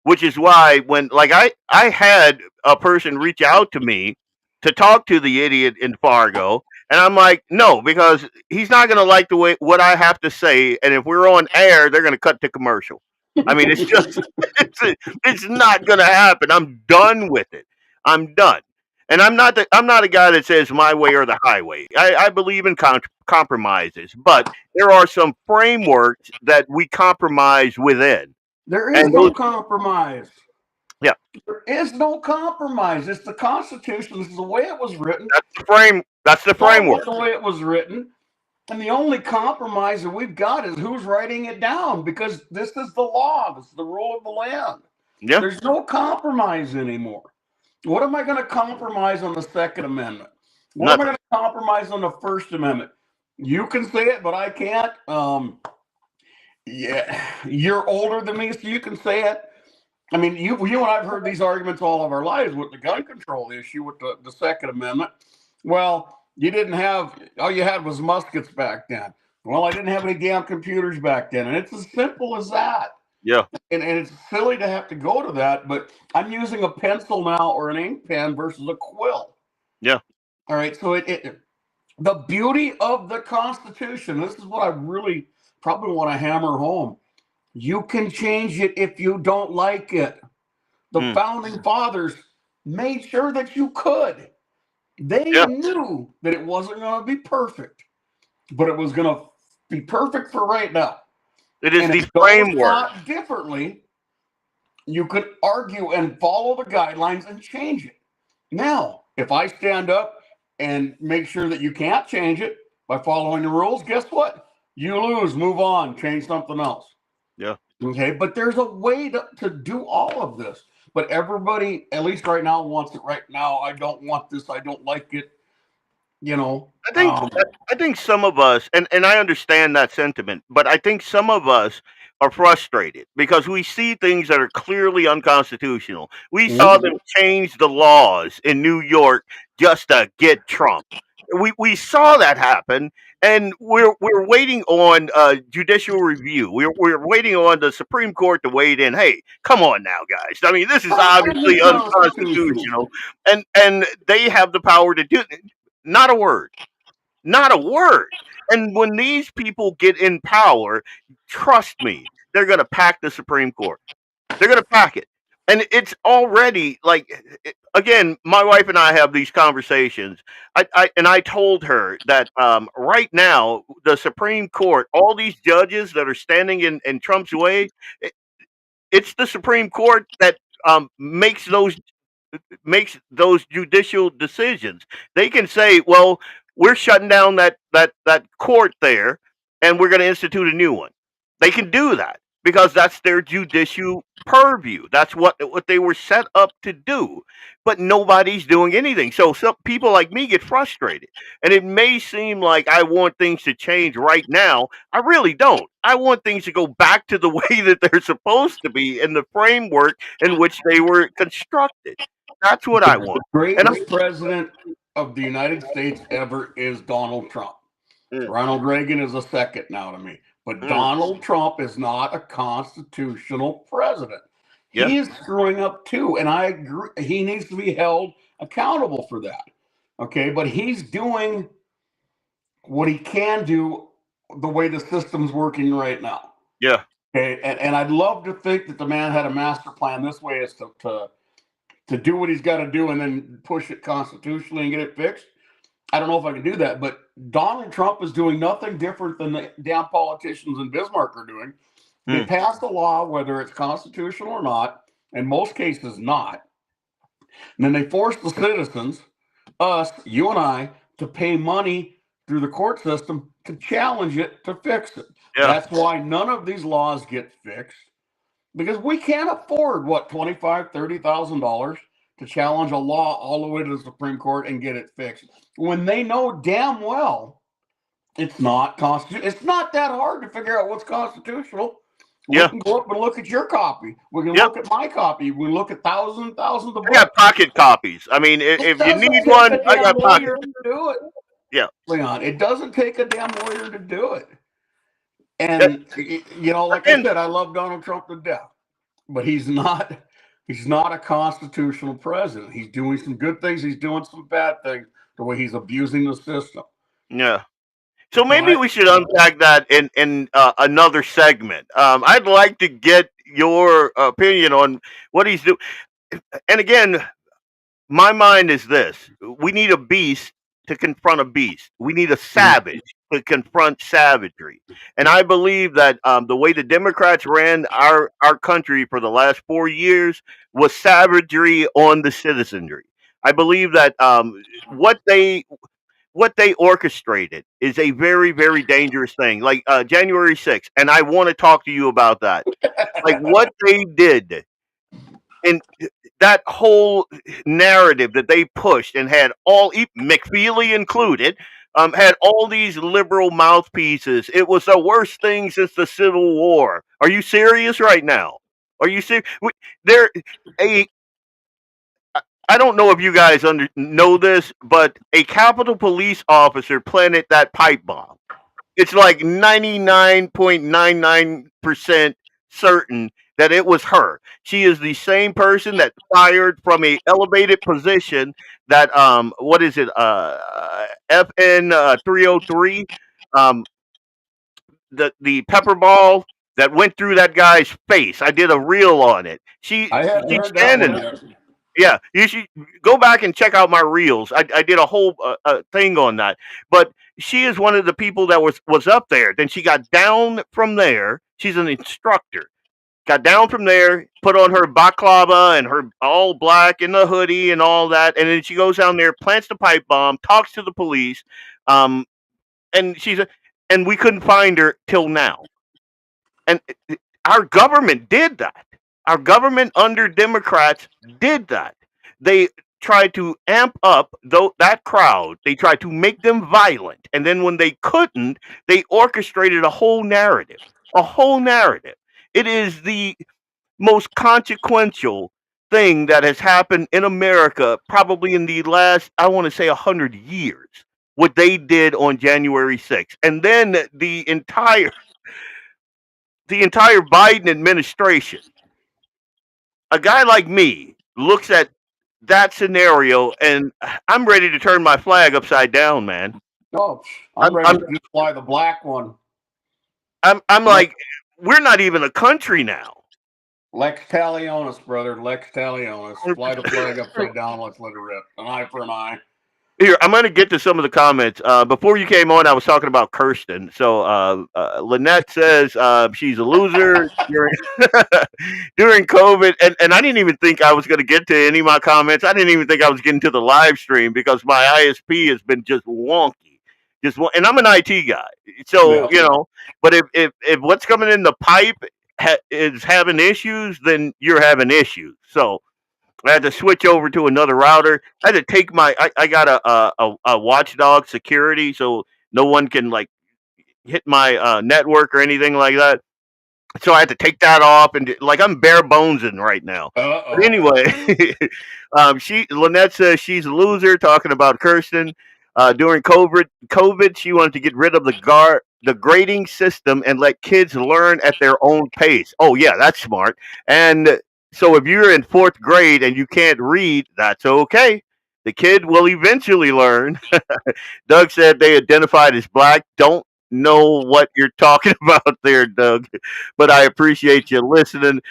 Which is why when like I had a person reach out to me to talk to the idiot in Fargo, and I'm like, no, because he's not going to like the way what I have to say, and if we're on air, they're going to cut to commercial. I mean, it's just it's not going to happen. I'm done with it. I'm done. And I'm not a guy that says my way or the highway. I believe in compromises, but there are some frameworks that we compromise within, there is and no those, compromise. yeah, There is no compromise. It's the Constitution. This is the way it was written. That's the Follow framework. the way it was written. And the only compromise that we've got is who's writing it down, because this is the law. This is the rule of the land. Yeah, There's no compromise anymore. What am I going to compromise on the Second Amendment? What am I nothing. going to compromise on the First Amendment? You can say it, but I can't. Yeah, you're older than me, so you can say it. I mean, you and I've heard these arguments all of our lives with the gun control issue with the Second Amendment. Well, you didn't have, all you had was muskets back then. Well, I didn't have any damn computers back then. And it's as simple as that. Yeah, And it's silly to have to go to that, but I'm using a pencil now or an ink pen versus a quill. yeah, All right. So the beauty of the Constitution, this is what I really probably want to hammer home. You can change it if you don't like it. The founding fathers made sure that you could. They yeah. knew that it wasn't going to be perfect, but it was going to be perfect for right now. It is And the if those framework. thought differently, you could argue and follow the guidelines and change it. Now, if I stand up and make sure that you can't change it by following the rules, guess what? You lose, move on, change something else. Yeah. Okay, but there's a way to do all of this. But everybody, at least right now, wants it right now. I don't want this. I don't like it. I think some of us, and I understand that sentiment, but I think some of us are frustrated because we see things that are clearly unconstitutional. We saw them change the laws in New York just to get Trump. We saw that happen, and we're waiting on judicial review. We're waiting on the Supreme Court to wade in. Hey, come on now, guys. I mean, this is How is obviously it constitutional? unconstitutional, and they have the power to do it. Not a word. Not a word. And when these people get in power, trust me, they're going to pack the Supreme Court. They're going to pack it. And it's already like, again, my wife and I have these conversations. I told her that right now, the Supreme Court, all these judges that are standing in Trump's way, it's the Supreme Court that makes those judicial decisions. They can say, "Well, we're shutting down that court there, and we're going to institute a new one." They can do that because that's their judicial purview. That's what they were set up to do. But nobody's doing anything. So some people like me get frustrated, and it may seem like I want things to change right now. I really don't. I want things to go back to the way that they're supposed to be in the framework in which they were constructed. That's what I want. And Greatest president of the United States ever is Donald Trump. Mm. Ronald Reagan is a second now to me. But Mm. Donald Trump is not a constitutional president. Yeah. He is screwing up too. And I agree. He needs to be held accountable for that. Okay. But he's doing what he can do the way the system's working right now. Yeah. Okay. And I'd love to think that the man had a master plan this way is to do what he's got to do and then push it constitutionally and get it fixed. I don't know if I can do that, but Donald Trump is doing nothing different than the damn politicians in Bismarck are doing. They passed a law, whether it's constitutional or not, in most cases not. And then they force the citizens, us, you and I, to pay money through the court system to challenge it, to fix it. Yeah. That's why none of these laws get fixed. Because we can't afford $25,000, $30,000 to challenge a law all the way to the Supreme Court and get it fixed. When they know damn well it's not constitutional. It's not that hard to figure out what's constitutional. We can go up and look at your copy. We can look at my copy. We look at thousands of books. I got pocket copies. I mean, if you need one, I got pocket. To do it. Yeah, Leon, it doesn't take a damn lawyer to do it. And like I said, I love Donald Trump to death, but he's not a constitutional president. He's doing some good things. He's doing some bad things. The way he's abusing the system. Yeah. So maybe we should unpack that in another segment. I'd like to get your opinion on what he's doing. And again, my mind is this: we need a beast to confront a beast. We need a savage to confront savagery. And I believe that the way the Democrats ran our country for the last 4 years was savagery on the citizenry. I believe that what they orchestrated is a very, very dangerous thing. Like January 6th, and I want to talk to you about that. Like what they did, and that whole narrative that they pushed and had all McFeely included, had all these liberal mouthpieces. It was the worst thing since the Civil War. Are you serious right now? Are you serious? There, I don't know if you guys know this, but a Capitol Police officer planted that pipe bomb. It's like 99.99% certain that it was her. She is the same person that fired from a elevated position that what is it? FN 303, the pepper ball that went through that guy's face. I did a reel on it. She's standing there. Yeah, you should go back and check out my reels. I did a whole thing on that. But she is one of the people that was up there. Then she got down from there. She's an instructor. Got down from there, put on her baklava and her all black and the hoodie and all that, and then she goes down there, plants the pipe bomb, talks to the police, and and we couldn't find her till now. And our government did that. Our government under Democrats did that. They tried to amp up that crowd. They tried to make them violent. And then when they couldn't, they orchestrated a whole narrative. A whole narrative. It is the most consequential thing that has happened in America probably in the last, I want to say, 100 years. what they did on January 6th. And then the entire Biden administration, a guy like me looks at that scenario and I'm ready to turn my flag upside down, man. Oh, I'm ready to fly the black one. I'm like, we're not even a country now. Lex Talionis, brother. Lex Talionis. Fly the flag upside down. Let's let it rip. An eye for an eye. Here, I'm going to get to some of the comments. Before you came on, I was talking about Kirsten. So Lynette says she's a loser during, during COVID. And I didn't even think I was going to get to any of my comments. I didn't even think I was getting to the live stream because my ISP has been just wonky. And I'm an IT guy. So, but if what's coming in the pipe is having issues, then you're having issues. So I had to switch over to another router. I had to take I got a watchdog security, so no one can like hit my network or anything like that. So I had to take that off, and like I'm bare bonesing right now. But anyway, Lynette says she's a loser. Talking about Kirsten during COVID, she wanted to get rid of the grading system and let kids learn at their own pace. Oh yeah, that's smart. And so if you're in 4th grade and you can't read, that's okay. The kid will eventually learn. Doug said they identified as black. Don't know what you're talking about there, Doug, but I appreciate you listening.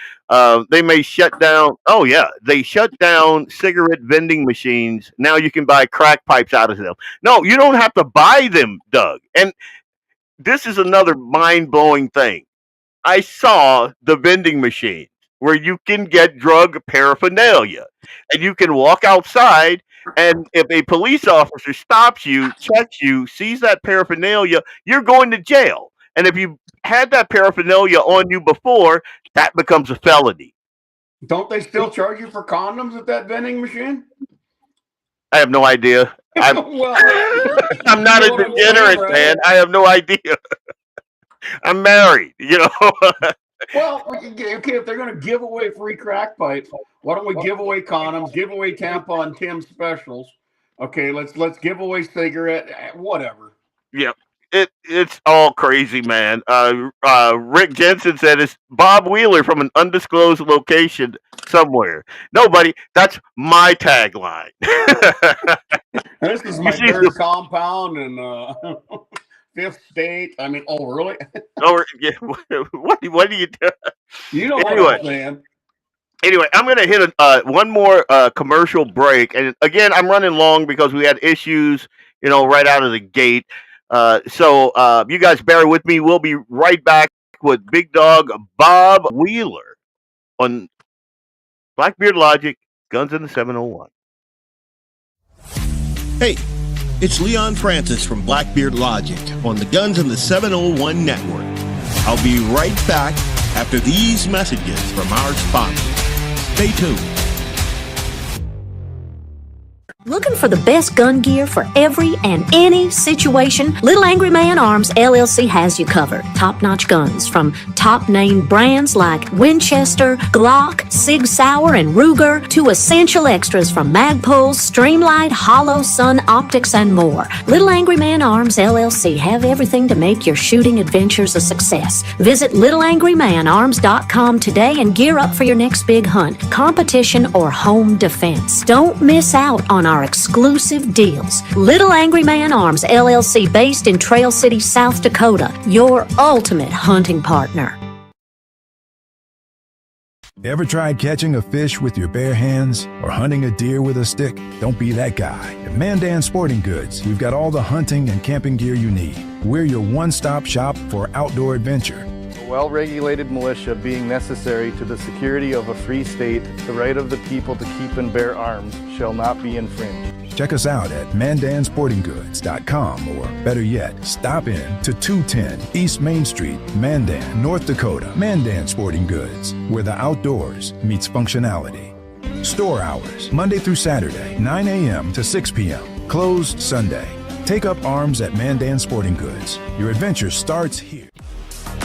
They may shut down. Oh yeah, they shut down cigarette vending machines. Now you can buy crack pipes out of them. No, you don't have to buy them, Doug. And this is another mind-blowing thing. I saw the vending machines where you can get drug paraphernalia, and you can walk outside, and if a police officer stops you, checks you, sees that paraphernalia, you're going to jail. And if you had that paraphernalia on you before, that becomes a felony. Don't they still charge you for condoms at that vending machine? I have no idea. I'm not a degenerate, man. I have no idea. I'm married, Well, okay, if they're going to give away free crack pipes, why don't we give away condoms, give away tampon Tim specials? Okay, let's give away cigarette, whatever. Yeah, it's all crazy, man. Rick Jensen said it's Bob Wheeler from an undisclosed location somewhere. Nobody. That's my tagline. This is my third compound and 5th state. I mean, oh really? Oh yeah. What do you do? You know what I'm saying. Anyway, I'm going to hit one more commercial break. And again, I'm running long because we had issues, right out of the gate. So you guys bear with me. We'll be right back with Big Dog Bob Wheeler on BlackBeardLogic, Guns in the 701. Hey, it's Leon Francis from BlackBeardLogic on the Guns in the 701 network. I'll be right back after these messages from our sponsors. Stay tuned. Looking for the best gun gear for every and any situation? Little Angry Man Arms LLC has you covered. Top-notch guns from top-name brands like Winchester, Glock, Sig Sauer, and Ruger to essential extras from Magpul, Streamlight, Hollow, Sun Optics, and more. Little Angry Man Arms LLC have everything to make your shooting adventures a success. Visit littleangrymanarms.com today and gear up for your next big hunt, competition, or home defense. Don't miss out on our exclusive deals. Little Angry Man Arms LLC, based in Trail City, South Dakota, your ultimate hunting partner. Ever tried catching a fish with your bare hands or hunting a deer with a stick? Don't be that guy. At Mandan Sporting Goods, we've got all the hunting and camping gear you need. We're your one-stop shop for outdoor adventure. A well-regulated militia being necessary to the security of a free state, the right of the people to keep and bear arms shall not be infringed. Check us out at mandansportinggoods.com, or better yet, stop in to 210 East Main Street, Mandan, North Dakota. Mandan Sporting Goods, where the outdoors meets functionality. Store hours, Monday through Saturday, 9 a.m. to 6 p.m. Closed Sunday. Take up arms at Mandan Sporting Goods. Your adventure starts here.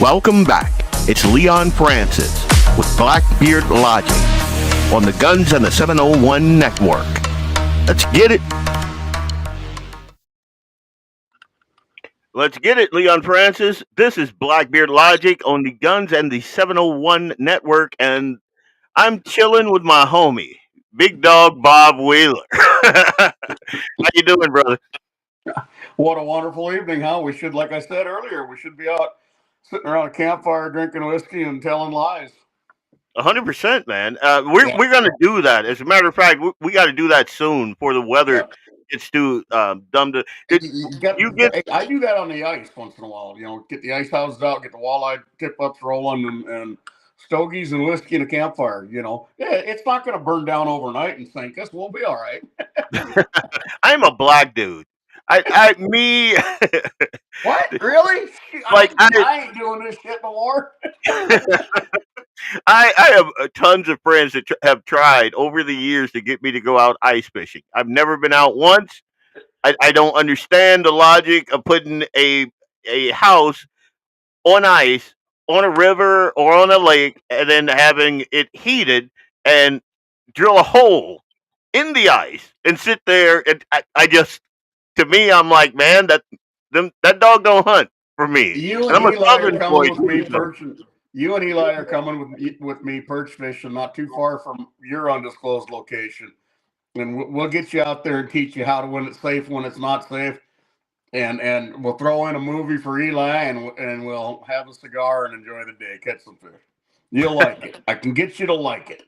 Welcome back. It's Leon Francis with BlackBeardLogic on the Guns and the 701 network. Let's get it. Let's get it, Leon Francis. This is Blackbeard Logic on the Guns and the 701 Network, and I'm chilling with my homie, Big Dog Bob Wheeler. How you doing, brother? What a wonderful evening, huh? We should, like I said earlier, we should be out sitting around a campfire drinking whiskey and telling lies. 100%, man. We're gonna do that. As a matter of fact, we got to do that soon before the weather Yeah. gets too dumb to. Did you get? I do that on the ice once in a while. Get the ice houses out, get the walleye tip ups rolling, and stogies and whiskey and a campfire. Yeah, it's not going to burn down overnight and sink us. We'll be all right. I'm a black dude. Me. What? Really? Like I ain't doing this shit no more. I have tons of friends that have tried over the years to get me to go out ice fishing. I've never been out once. I don't understand the logic of putting a house on ice on a river or on a lake and then having it heated and drill a hole in the ice and sit there. And I just, to me, I'm like, man, that dog don't hunt for me. You And and I'm a Eli are southern boy coming with me too, so. perching. You and Eli are coming with me perch fishing, not too far from your undisclosed location, and we'll get you out there and teach you how to when it's safe, when it's not safe, and we'll throw in a movie for Eli, and we'll have a cigar and enjoy the day, catch some fish. You'll like it. I can get you to like it.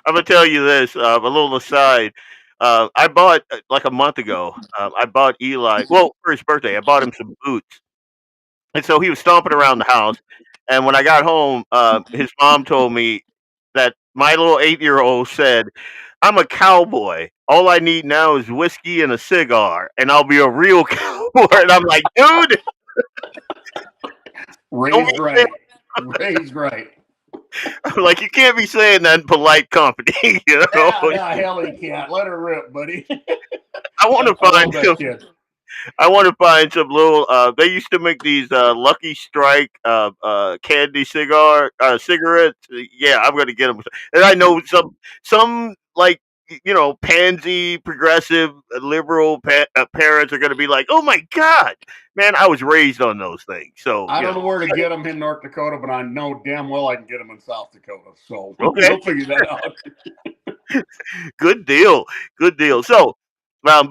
I'm gonna tell you this. A little aside. I bought like a month ago. I bought Eli. Well, for his birthday, I bought him some boots, and so he was stomping around the house. And when I got home, his mom told me that my little 8-year-old said, "I'm a cowboy. All I need now is whiskey and a cigar, and I'll be a real cowboy." And I'm like, dude, don't Raised be saying, right. Raised right. I'm like, you can't be saying that in polite company, you know. Yeah, hell he can't. Let her rip, buddy. I want to I find love that kid. I want to find some little. They used to make these Lucky Strike candy cigarettes. Yeah, I'm gonna get them. And I know some like pansy progressive liberal parents are gonna be like, oh my god, man, I was raised on those things. So I don't know where to get them in North Dakota, but I know damn well I can get them in South Dakota. So Okay. we'll figure that out. Good deal. Good deal. So,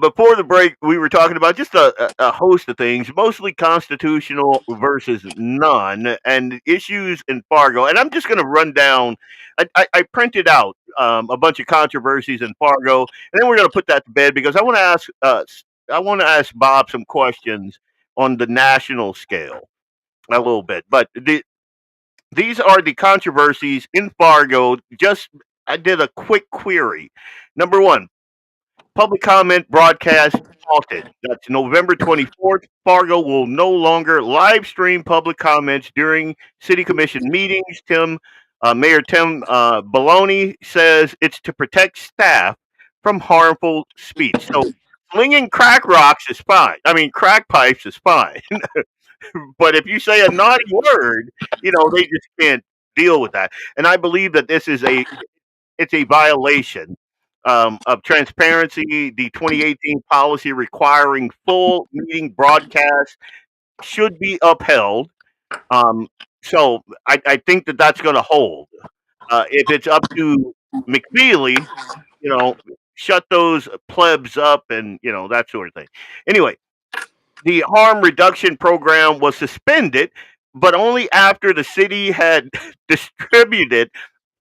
before the break, we were talking about just a host of things, mostly constitutional versus none, and issues in Fargo. And I'm just going to run down. I printed out a bunch of controversies in Fargo, and then we're going to put that to bed because I want to ask. I want to ask Bob some questions on the national scale a little bit. But these are the controversies in Fargo. Just I did a quick query. Number one, public comment broadcast halted. That's November 24th. Fargo will no longer live stream public comments during city commission meetings. Mayor Tim Baloney says it's to protect staff from harmful speech. So slinging crack rocks is fine. I mean, crack pipes is fine. But if you say a naughty word, they just can't deal with that. And I believe that it's a violation of transparency. The 2018 policy requiring full meeting broadcast should be upheld. So I think that that's going to hold. If it's up to McFeely, shut those plebs up and that sort of thing. Anyway, the harm reduction program was suspended, but only after the city had distributed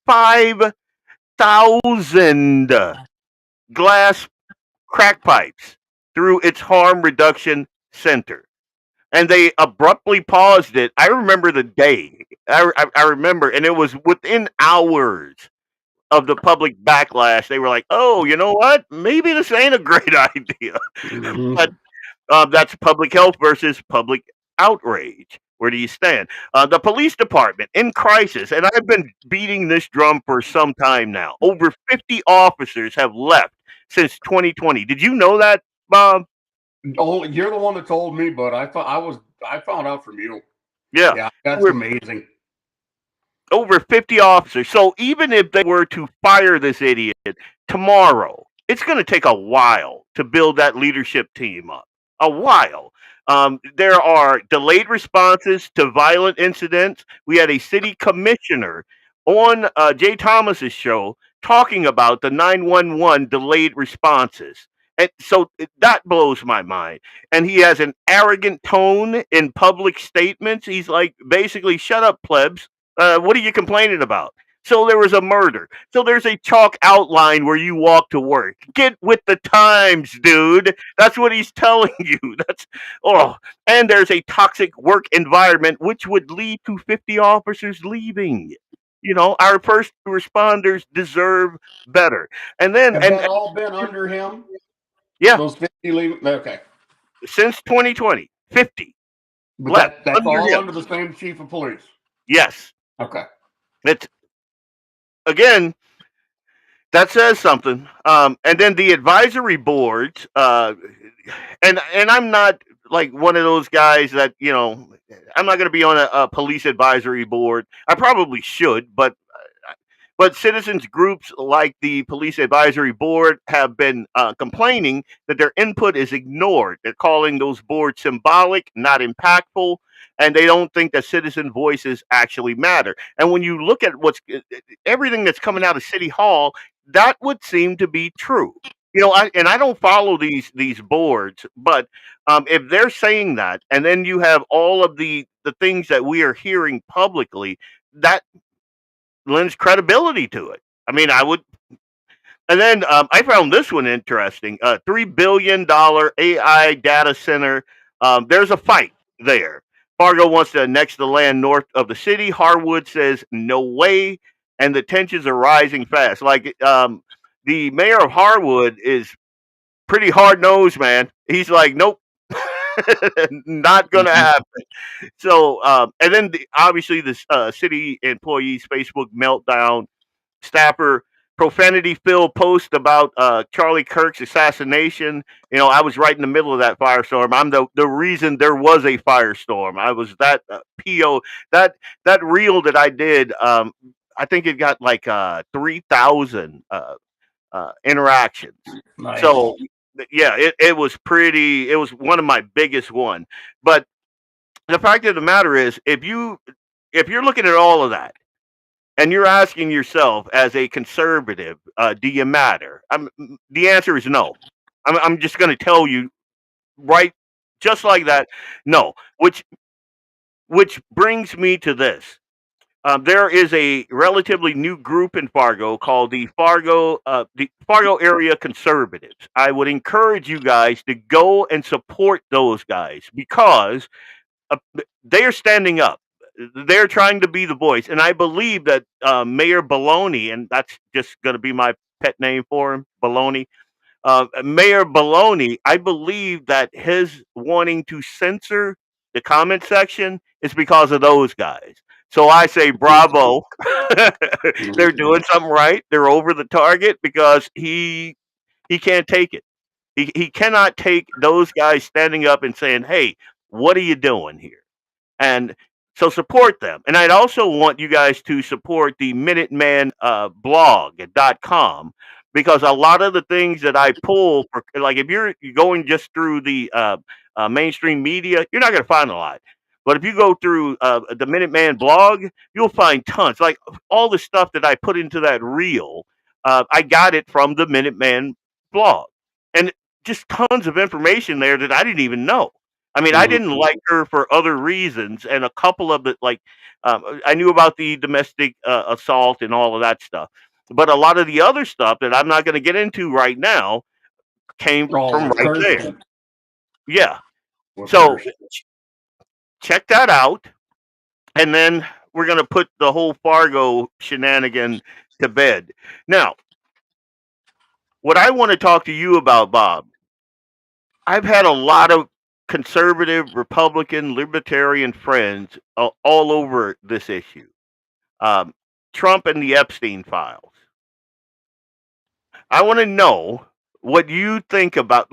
5,000 glass crack pipes through its harm reduction center. And they abruptly paused it. I remember the day. I remember, and it was within hours of the public backlash. They were like, "Oh, you know what? Maybe this ain't a great idea." Mm-hmm. But that's public health versus public outrage. Where do you stand? The police department in crisis, and I've been beating this drum for some time now. Over 50 officers have left since 2020. Did you know that, Bob? Oh, you're the one that told me, but I found out from you. Yeah. Yeah, that's amazing. Over 50 officers. So even if they were to fire this idiot tomorrow, it's going to take a while to build that leadership team up. A while. There are delayed responses to violent incidents. We had a city commissioner on Jay Thomas's show talking about the 911 delayed responses. And so that blows my mind. And he has an arrogant tone in public statements. He's like, basically, shut up, plebs. What are you complaining about? So there was a murder. So there's a chalk outline where you walk to work. Get with the times, dude. That's what he's telling you. That's oh, and there's a toxic work environment which would lead to 50 officers leaving. Our first responders deserve better. And then Have and that all been under him? yeah, Those 50 leaving? Okay. since 2020, 50 But left that's under all him. under the same chief of police. Yes. Okay. It's again, that says something. And then the advisory boards, and I'm not like one of those guys that I'm not going to be on a police advisory board. I probably should, but citizens groups like the Police Advisory Board have been complaining that their input is ignored. They're calling those boards symbolic, not impactful, and they don't think that citizen voices actually matter. And when you look at everything that's coming out of City Hall, that would seem to be true. I don't follow these boards, but if they're saying that, and then you have all of the things that we are hearing publicly, that lends credibility to it. I mean, I would. And then I found this one interesting. $3 billion AI data center. There's a fight there. Fargo wants to annex the land north of the city. Harwood says no way, and the tensions are rising fast. Like the mayor of Harwood is pretty hard nosed, man. He's like, nope, not gonna happen. So, and then obviously the city employees' Facebook meltdown, staffer profanity-filled post about Charlie Kirk's assassination. I was right in the middle of that firestorm. I'm the reason there was a firestorm. I was that PO that reel that I did. I think it got like 3,000 interactions. Nice. So yeah, it was pretty. It was one of my biggest one. But the fact of the matter is, if you're looking at all of that and you're asking yourself as a conservative, do you matter? The answer is no. I'm just going to tell you right, just like that, no. Which brings me to this. There is a relatively new group in Fargo called the Fargo Area Conservatives. I would encourage you guys to go and support those guys because uh, they are standing up. They're trying to be the voice, and I believe that Mayor Baloney, and that's just going to be my pet name for him, Baloney. Mayor Baloney, I believe that his wanting to censor the comment section is because of those guys. So I say bravo. They're doing something right. They're over the target because he can't take it. He cannot take those guys standing up and saying, "Hey, what are you doing here?" And so support them. And I'd also want you guys to support the Minuteman blog.com because a lot of the things that I pull for, like if you're going just through the mainstream media, you're not going to find a lot. But if you go through the Minuteman blog, you'll find tons. Like all the stuff that I put into that reel, I got it from the Minuteman blog. And just tons of information there that I didn't even know. I mean, I didn't like her for other reasons, and a couple of the I knew about the domestic assault and all of that stuff, but a lot of the other stuff that I'm not going to get into right now came from right there. Yeah, so check that out, and then we're going to put the whole Fargo shenanigan to bed. Now, what I want to talk to you about, Bob, I've had a lot of conservative, Republican, libertarian friends all over this issue. Um, Trump and the Epstein files. I want to know what you think about,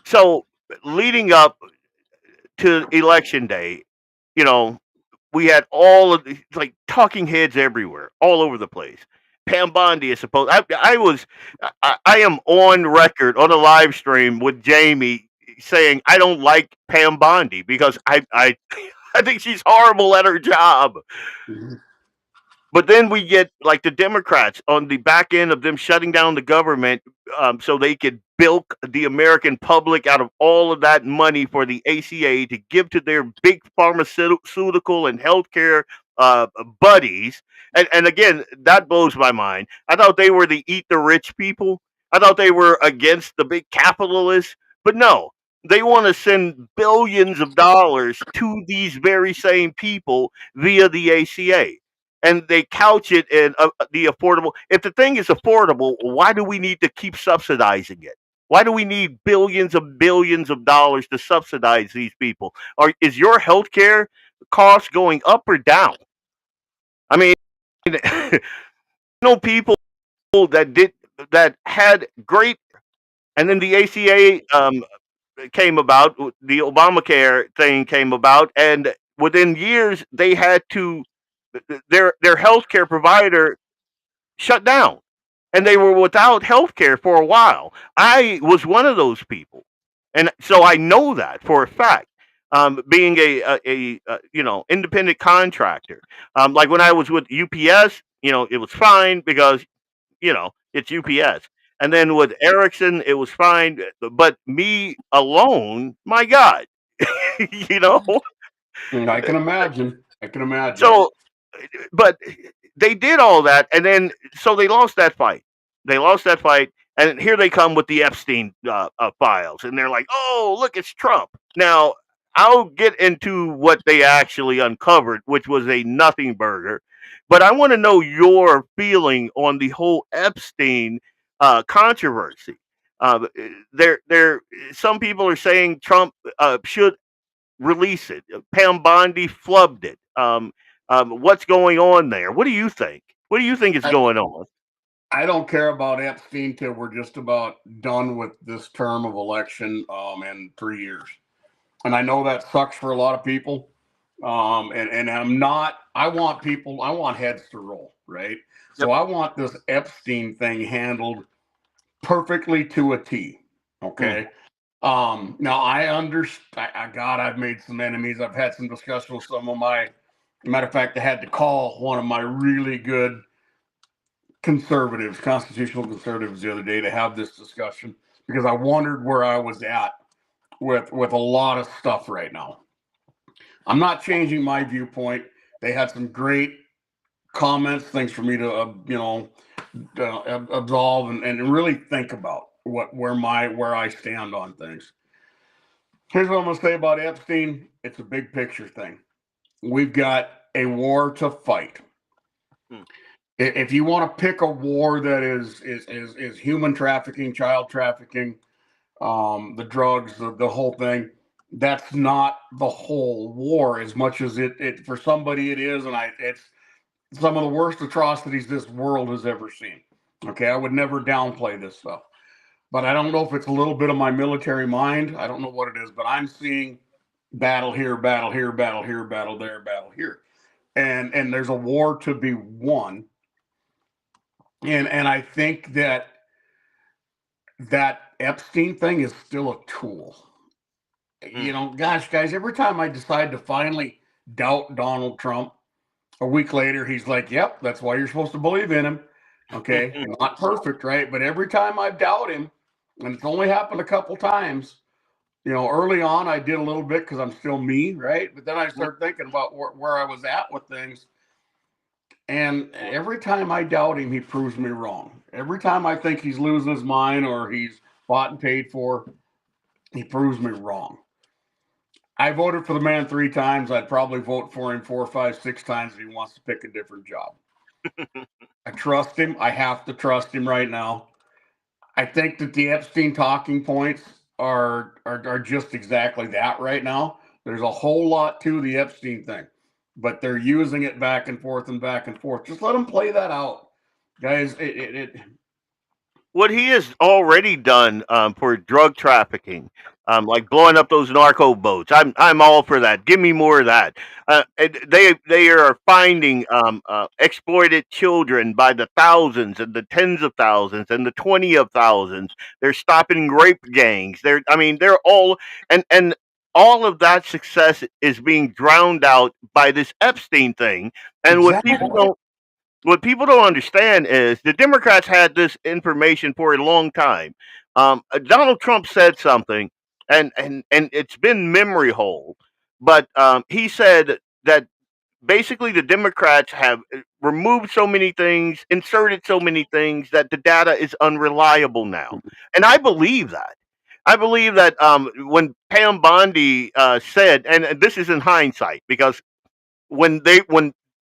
so leading up to election day, you know, we had all of these, like talking heads everywhere, all over the place. Pam Bondi is supposed. I am on record on a live stream with Jamie saying I don't like Pam Bondi because I think she's horrible at her job. Mhm. But then we get like the Democrats on the back end of them shutting down the government, so they could bilk the American public out of all of that money for the ACA to give to their big pharmaceutical and healthcare uh, buddies. And again, that blows my mind. I thought they were the eat the rich people. I thought they were against the big capitalists. But no, they want to send billions of dollars to these very same people via the ACA, and they couch it in the affordable. If the thing is affordable, why do we need to keep subsidizing it? Why do we need billions of dollars to subsidize these people? Or is your healthcare cost going up or down? I mean, people that did that had great, and then the ACA came about, the Obamacare thing came about, and within years they had to their healthcare provider shut down, and they were without health care for a while. I was one of those people, and so I know that for a fact. Being independent contractor, like when I was with UPS, it was fine because it's UPS. And then with Ericsson, it was fine. But me alone, my God, you know. I can imagine. I can imagine. So, but they did all that, and then so they lost that fight. They lost that fight, and here they come with the Epstein files, and they're like, "Oh, look, it's Trump." Now, I'll get into what they actually uncovered, which was a nothing burger, but I want to know your feeling on the whole Epstein controversy. There, some people are saying Trump should release it. Pam Bondi flubbed it. What's going on there? What do you think? What do you think is I, going on? I don't care about Epstein till we're just about done with this term of election in 3 years. And I know that sucks for a lot of people. And I'm not, I want heads to roll, right? So Yep. I want this Epstein thing handled perfectly to a T. Okay. Now I understand. God, I've made some enemies. I've had some discussion with some of my. Matter of fact, I had to call one of my really good conservatives, constitutional conservatives, the other day to have this discussion because I wondered where I was at with a lot of stuff right now. I'm not changing my viewpoint. They had some great comments, things for me to absolve and really think about where I stand on things. Here's what I'm going to say about Epstein. It's a big picture thing. We've got a war to fight. If you want to pick a war that is human trafficking, child trafficking, the drugs, the whole thing, that's not the whole war as much as it for somebody it is, and it's some of the worst atrocities this world has ever seen. Okay, I would never downplay this stuff, but I don't know if it's a little bit of my military mind. I don't know what it is, but I'm seeing battle here, battle here, battle here, battle there, battle here, and there's a war to be won. And I think that Epstein thing is still a tool. Gosh, guys, every time I decide to finally doubt Donald Trump, a week later he's like, "Yep, that's why you're supposed to believe in him." Okay, not perfect, right? But every time I doubt him, and it's only happened a couple times. Early on I did a little bit because I'm still me, right? But then I started thinking about where I was at with things. And every time I doubt him, he proves me wrong. Every time I think he's losing his mind or he's bought and paid for, he proves me wrong. I voted for the man 3 times. I'd probably vote for him 4, 5, 6 times if he wants to pick a different job. I trust him. I have to trust him right now. I think that the Epstein talking points are just exactly that right now. There's a whole lot to the Epstein thing, but they're using it back and forth and back and forth. Just let them play that out, guys. What he has already done for drug trafficking, like blowing up those narco boats. I'm all for that. Give me more of that. And they are finding exploited children by the thousands and the tens of thousands and the 20 of thousands. They're stopping rape gangs. They're all and all of that success is being drowned out by this Epstein thing. And Exactly. what people don't understand is the Democrats had this information for a long time. Donald Trump said something, and it's been memory hole, but he said that basically the Democrats have removed so many things, inserted so many things that the data is unreliable now, and I believe that. I believe that when Pam Bondi said, and this is in hindsight, because when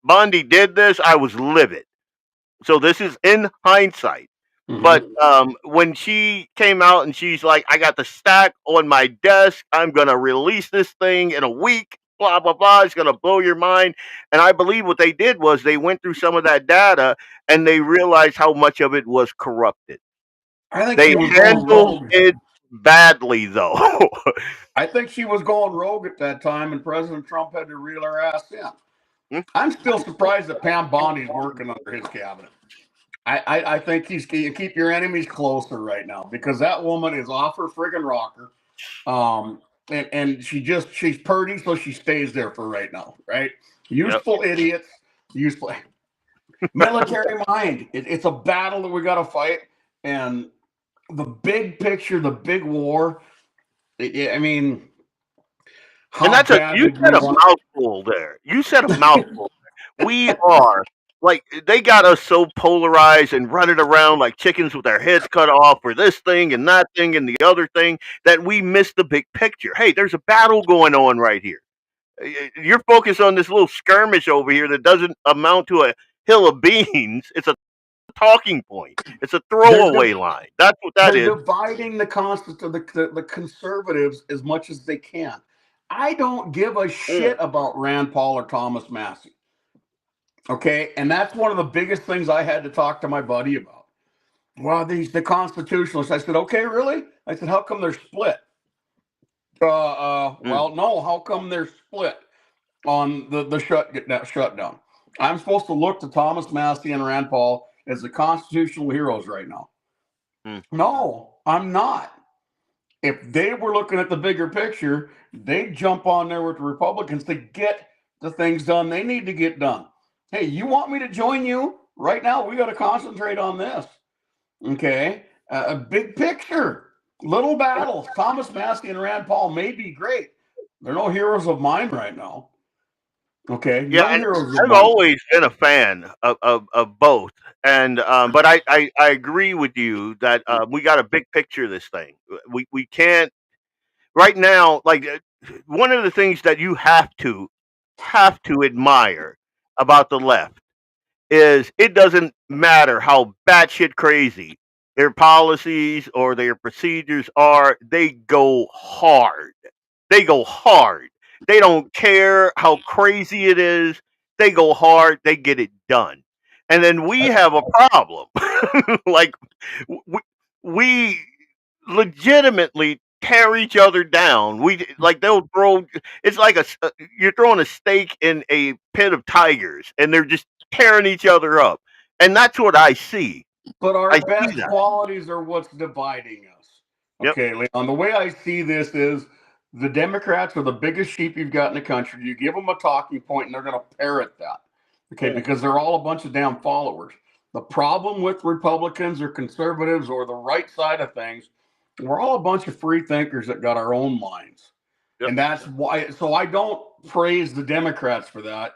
Bondi did this, I was livid. So this is in hindsight. But Mhm. when she came out and she's like, I got the stack on my desk. I'm going to release this thing in a week. Blah, blah, blah. It's going to blow your mind. And I believe what they did was they went through some of that data and they realized how much of it was corrupted. I think They she was going handled rogue. it badly, though. I think she was going rogue at that time, and President Trump had to reel her ass in. Hmm? I'm still surprised that Pam Bondi's working under his cabinet. I think you keep your enemies closer right now because that woman is off her friggin' rocker. And she's purdy, so she stays there for right now, right? Yep. Useful idiots, useful military mind. It's a battle that we got to fight, and the big picture, the big war. I mean, And how bad you did we said a want? mouthful there. You said a mouthful. We are like they got us so polarized and running around like chickens with our heads cut off for this thing and that thing and the other thing that we miss the big picture. Hey, there's a battle going on right here. You're focused on this little skirmish over here that doesn't amount to a hill of beans. It's a talking point. It's a They're throwaway line. That's what that they're is. dividing the conservatives as much as they can. I don't give a Mm, shit about Rand Paul or Thomas Massey. Okay, and that's one of the biggest things I had to talk to my buddy about. Well, the constitutionalists. I said, okay, really? I said, how come they're split? mm. Well, no. How come they're split on the shutdown? I'm supposed to look to Thomas Massey and Rand Paul as the constitutional heroes right now. Mm. No, I'm not. If they were looking at the bigger picture, they'd jump on there with the Republicans to get the things done they need to get done. Hey, you want me to join you? Right now, we got to concentrate on this. Okay. A big picture, little battles. Thomas Massey and Rand Paul may be great. They're no heroes of mine right now. Okay. Yeah, No and heroes of I've mine. always been a fan of both, and but I agree with you that we got a big picture of this thing. We can't right now. Like one of the things that you have to admire about the left is it doesn't matter how batshit crazy their policies or their procedures are, they go hard. They go hard. They don't care how crazy it is. They go hard. They get it done. And then we have a problem. like we, we legitimately tear each other down. We like they'll throw. It's like you're throwing a steak in a pit of tigers, and they're just tearing each other up. And that's what I see. But our I see best that. qualities are what's dividing us. Yep. Okay, Leon, the way I see this is the Democrats are the biggest sheep you've got in the country. You give them a talking point and they're going to parrot that. Okay, because they're all a bunch of damn followers. The problem with Republicans or conservatives or the right side of things, we're all a bunch of free thinkers that got our own minds. Yep. And that's why, so I don't praise the Democrats for that.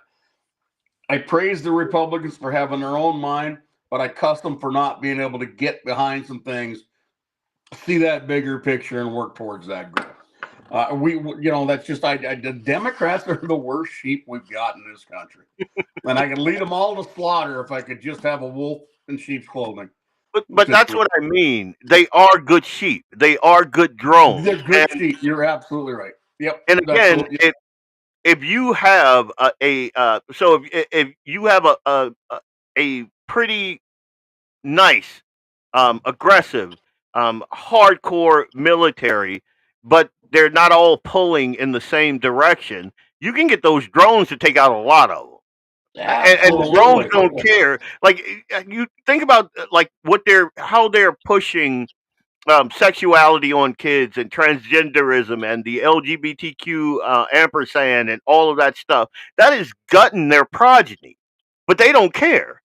I praise the Republicans for having their own mind, but I cuss them for not being able to get behind some things, see that bigger picture, and work towards that goal. That's just the Democrats are the worst sheep we've got in this country, and I could lead them all to slaughter if I could just have a wolf in sheep's clothing. But that's what I mean. They are good sheep. They are good drones. They're good sheep. You're absolutely right. Yep, And that's again, what. if you have so if you have a pretty nice aggressive hardcore military, but they're not all pulling in the same direction. You can get those drones to take out a lot of them. And the drones Absolutely. don't care. Like you think about like how they're pushing sexuality on kids and transgenderism and the LGBTQ ampersand and all of that stuff. That is gutting their progeny, but they don't care.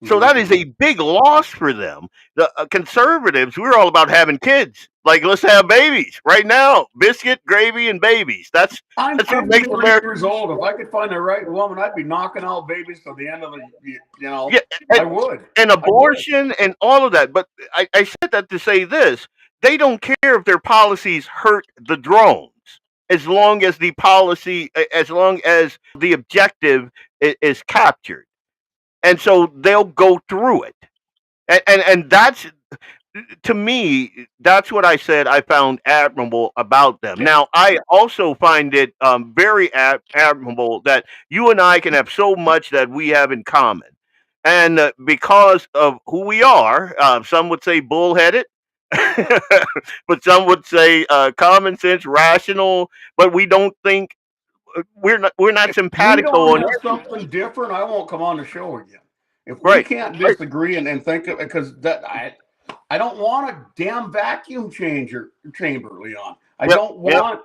So that is a big loss for them. The conservatives, we're all about having kids. Like, let's have babies right now. Biscuit, gravy, and babies. That's I'm what makes 53 America. years old. If I could find the right woman, I'd be knocking out babies till the end of the. Yeah, I and, would. and abortion and all of that. But I said that to say this: they don't care if their policies hurt the drones, as long as as long as the objective is captured, and so they'll go through it. And that's, to me, that's what I said I found admirable about them. Now, I also find it very admirable that you and I can have so much that we have in common. And because of who we are, some would say bullheaded, but some would say common sense, rational. But we don't think we're not If we simpatico don't on have something different, I won't come on the show again. If we right, can't right. disagree and think of it, because I don't want a damn vacuum chamber, Leon. I Yep, don't yep. want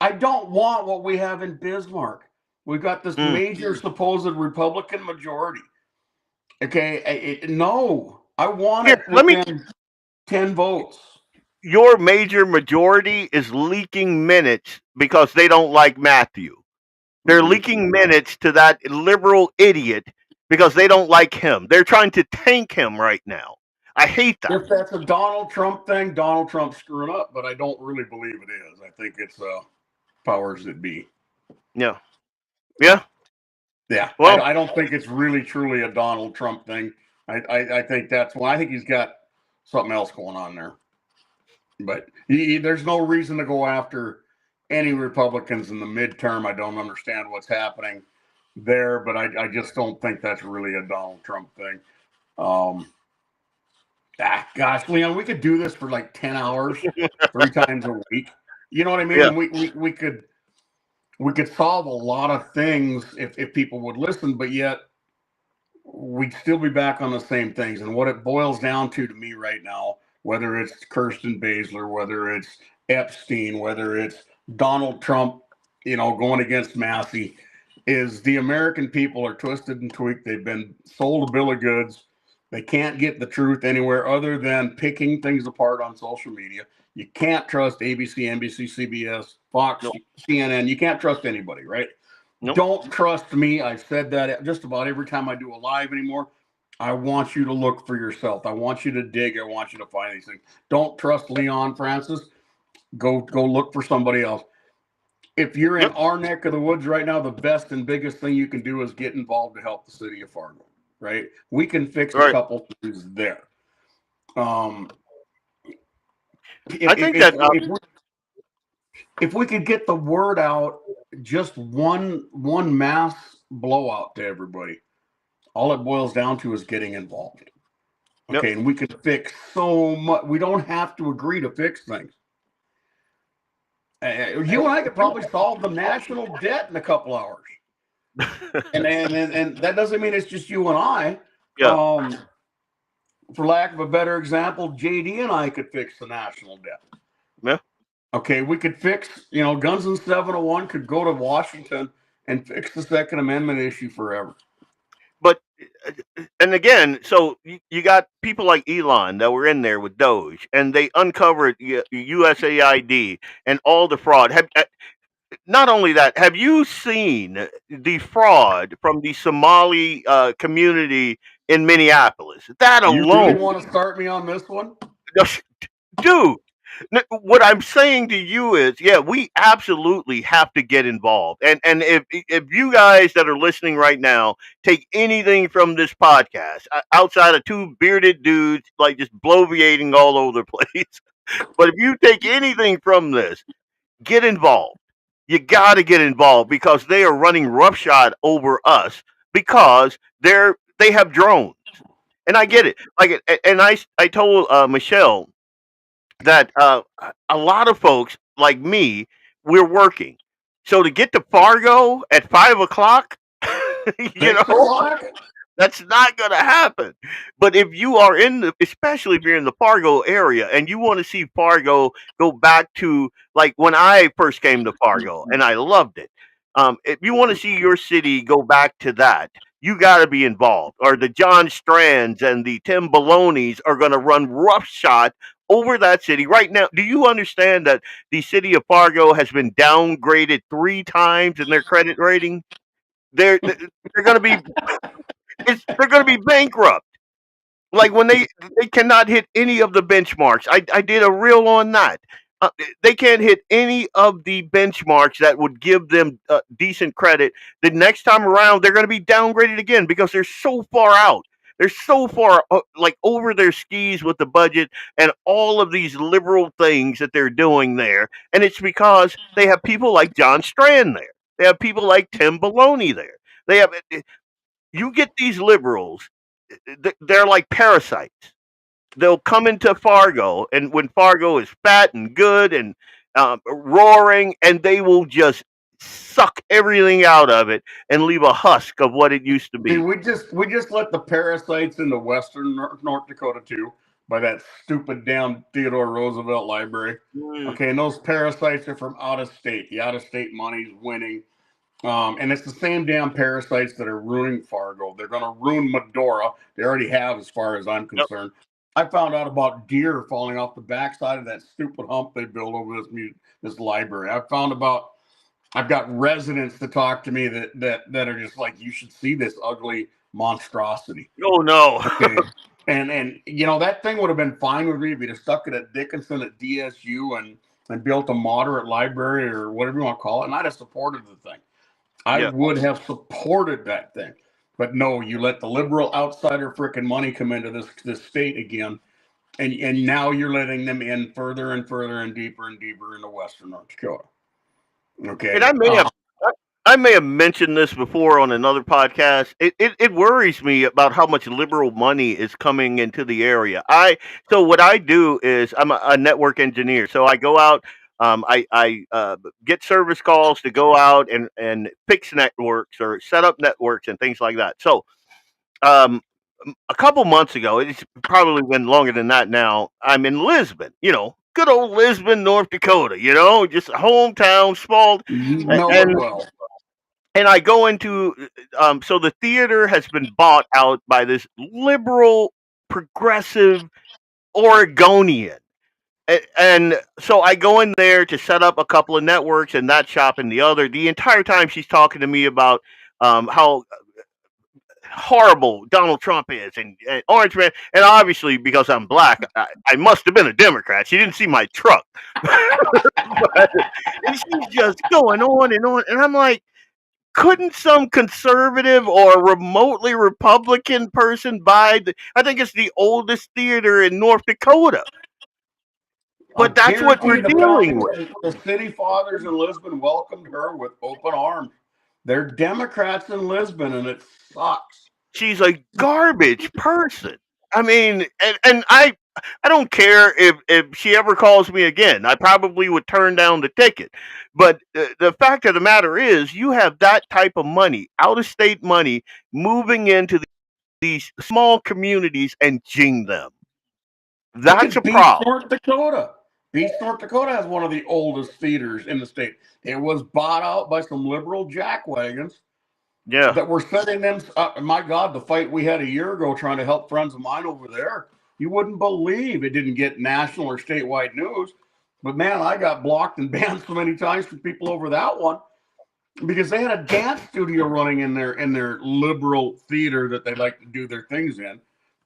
I don't want what we have in Bismarck. We've got this Mm. major supposed Republican majority. Okay, no, I want Here, it let me. within 10 votes. Your major majority is leaking minutes because they don't like Matthew. They're leaking minutes to that liberal idiot because they don't like him. They're trying to tank him right now. I hate that. If that's a Donald Trump thing, Donald Trump's screwing up, but I don't really believe it is. I think it's powers that be. Yeah. Yeah. Yeah, Well, I don't think it's really truly a Donald Trump thing. I think that's why I think he's got something else going on there. But there's no reason to go after any Republicans in the midterm. I don't understand what's happening there, but I just don't think that's really a Donald Trump thing. Gosh, Leon, we could do this for like 10 hours, 3 times a week. You know what I mean? yeah. And we could solve a lot of things if people would listen, but yet we'd still be back on the same things. And what it boils down to me right now, whether it's Kirsten Baszler, whether it's Epstein, whether it's Donald Trump, going against Massey, is the American people are twisted and tweaked. They've been sold a bill of goods. They can't get the truth anywhere other than picking things apart on social media. You can't trust ABC, NBC, CBS, Fox, Nope. CNN. You can't trust anybody, right? Nope. Don't trust me. I've said that just about every time I do a live anymore. I want you to look for yourself. I want you to dig. I want you to find these things. Don't trust Leon Francis. Go look for somebody else. If you're in Yep. our neck of the woods right now, the best and biggest thing you can do is get involved to help the city of Fargo, right? We can fix a Right. couple things there. I think that if we could get the word out, just one mass blowout to everybody, all it boils down to is getting involved. Okay, Yep. and we could fix so much. We don't have to agree to fix things. You and I could probably solve the national debt in a couple hours, and that doesn't mean it's just you and I. Yeah. For lack of a better example, JD and I could fix the national debt. Yeah. Okay, we could fix, Guns and 701 could go to Washington and fix the Second Amendment issue forever. But and again, so you got people like Elon that were in there with Doge, and they uncovered USAID and all the fraud. Not only that, have you seen the fraud from the Somali community in Minneapolis? That You really alone, want to start me on this one? dude. What I'm saying to you is, yeah, we absolutely have to get involved. And if you guys that are listening right now take anything from this podcast, outside of two bearded dudes like just bloviating all over the place, but if you take anything from this, get involved. You got to get involved because they are running roughshod over us because they have drones, and I get it. Like, and I told Michelle that a lot of folks like me, we're working. So to get to Fargo at 5 o'clock, you 6 o'clock. that's not going to happen. But if you are in the, especially if you're in the Fargo area and you want to see Fargo go back to like when I first came to Fargo and I loved it. If you want to see your city go back to that, you got to be involved. Or the John Strands and the Tim Baloney's are going to run roughshod over that city right now. Do you understand that the city of Fargo has been downgraded 3 times in their credit rating? They're going to be they're going to be bankrupt. Like when they cannot hit any of the benchmarks. I did a reel on that. They can't hit any of the benchmarks that would give them decent credit. The next time around, they're going to be downgraded again because they're so far out. They're so far like over their skis with the budget and all of these liberal things that they're doing there. And it's because they have people like John Strand there. They have people like Tim Baloney there. They have you get these liberals, they're like parasites. They'll come into Fargo, and when Fargo is fat and good and roaring, and they will just suck everything out of it and leave a husk of what it used to See, be. we just let the parasites into Western North Dakota too by that stupid damn Theodore Roosevelt Library. Mm. Okay, and those parasites are from out of state. The out of state money's winning. And it's the same damn parasites that are ruining Fargo. They're going to ruin Medora. They already have, as far as I'm Yep. concerned. I found out about deer falling off the backside of that stupid hump they built over this library. I've got residents to talk to me that are just like, you should see this ugly monstrosity. Oh no. Okay. And that thing would have been fine with me if you'd have stuck it at Dickinson at DSU and built a moderate library or whatever you want to call it, and I'd have supported the thing. I Yeah. would have supported that thing. But no, you let the liberal outsider freaking money come into this state again, and now you're letting them in further and further and deeper into Western North Dakota. Okay. And I may have mentioned this before on another podcast. It worries me about how much liberal money is coming into the area. So what I do is I'm a network engineer. So I go out, I get service calls to go out and fix networks or set up networks and things like that. So um, a couple months ago, it's probably been longer than that now. I'm in Lisbon, good old Lisbon, North Dakota, just a hometown, small, You know it and well. I go into so the theater has been bought out by this liberal progressive Oregonian. And so I go in there to set up a couple of networks and that shop and the other. The entire time she's talking to me about how horrible Donald Trump is and Orange Man. And obviously, because I'm black, I must have been a Democrat. She didn't see my truck. And she's just going on and on. And I'm like, couldn't some conservative or remotely Republican person buy I think it's the oldest theater in North Dakota. I But that's what we're guarantee dealing with. the city fathers in Lisbon welcomed her with open arms. They're Democrats in Lisbon, and it sucks. She's a garbage person. I mean, and I don't care if she ever calls me again. I probably would turn down the ticket. But the fact of the matter is, you have that type of money, out of state money, moving into these small communities and jing them. Look That's a at Beach, problem. North Dakota. Beach, North Dakota has one of the oldest theaters in the state. It was bought out by some liberal jackwagons Yeah. that were setting them. My God, the fight we had a year ago trying to help friends of mine over there, you wouldn't believe it didn't get national or statewide news. But man, I got blocked and banned so many times from people over that one because they had a dance studio running in their liberal theater that they like to do their things in,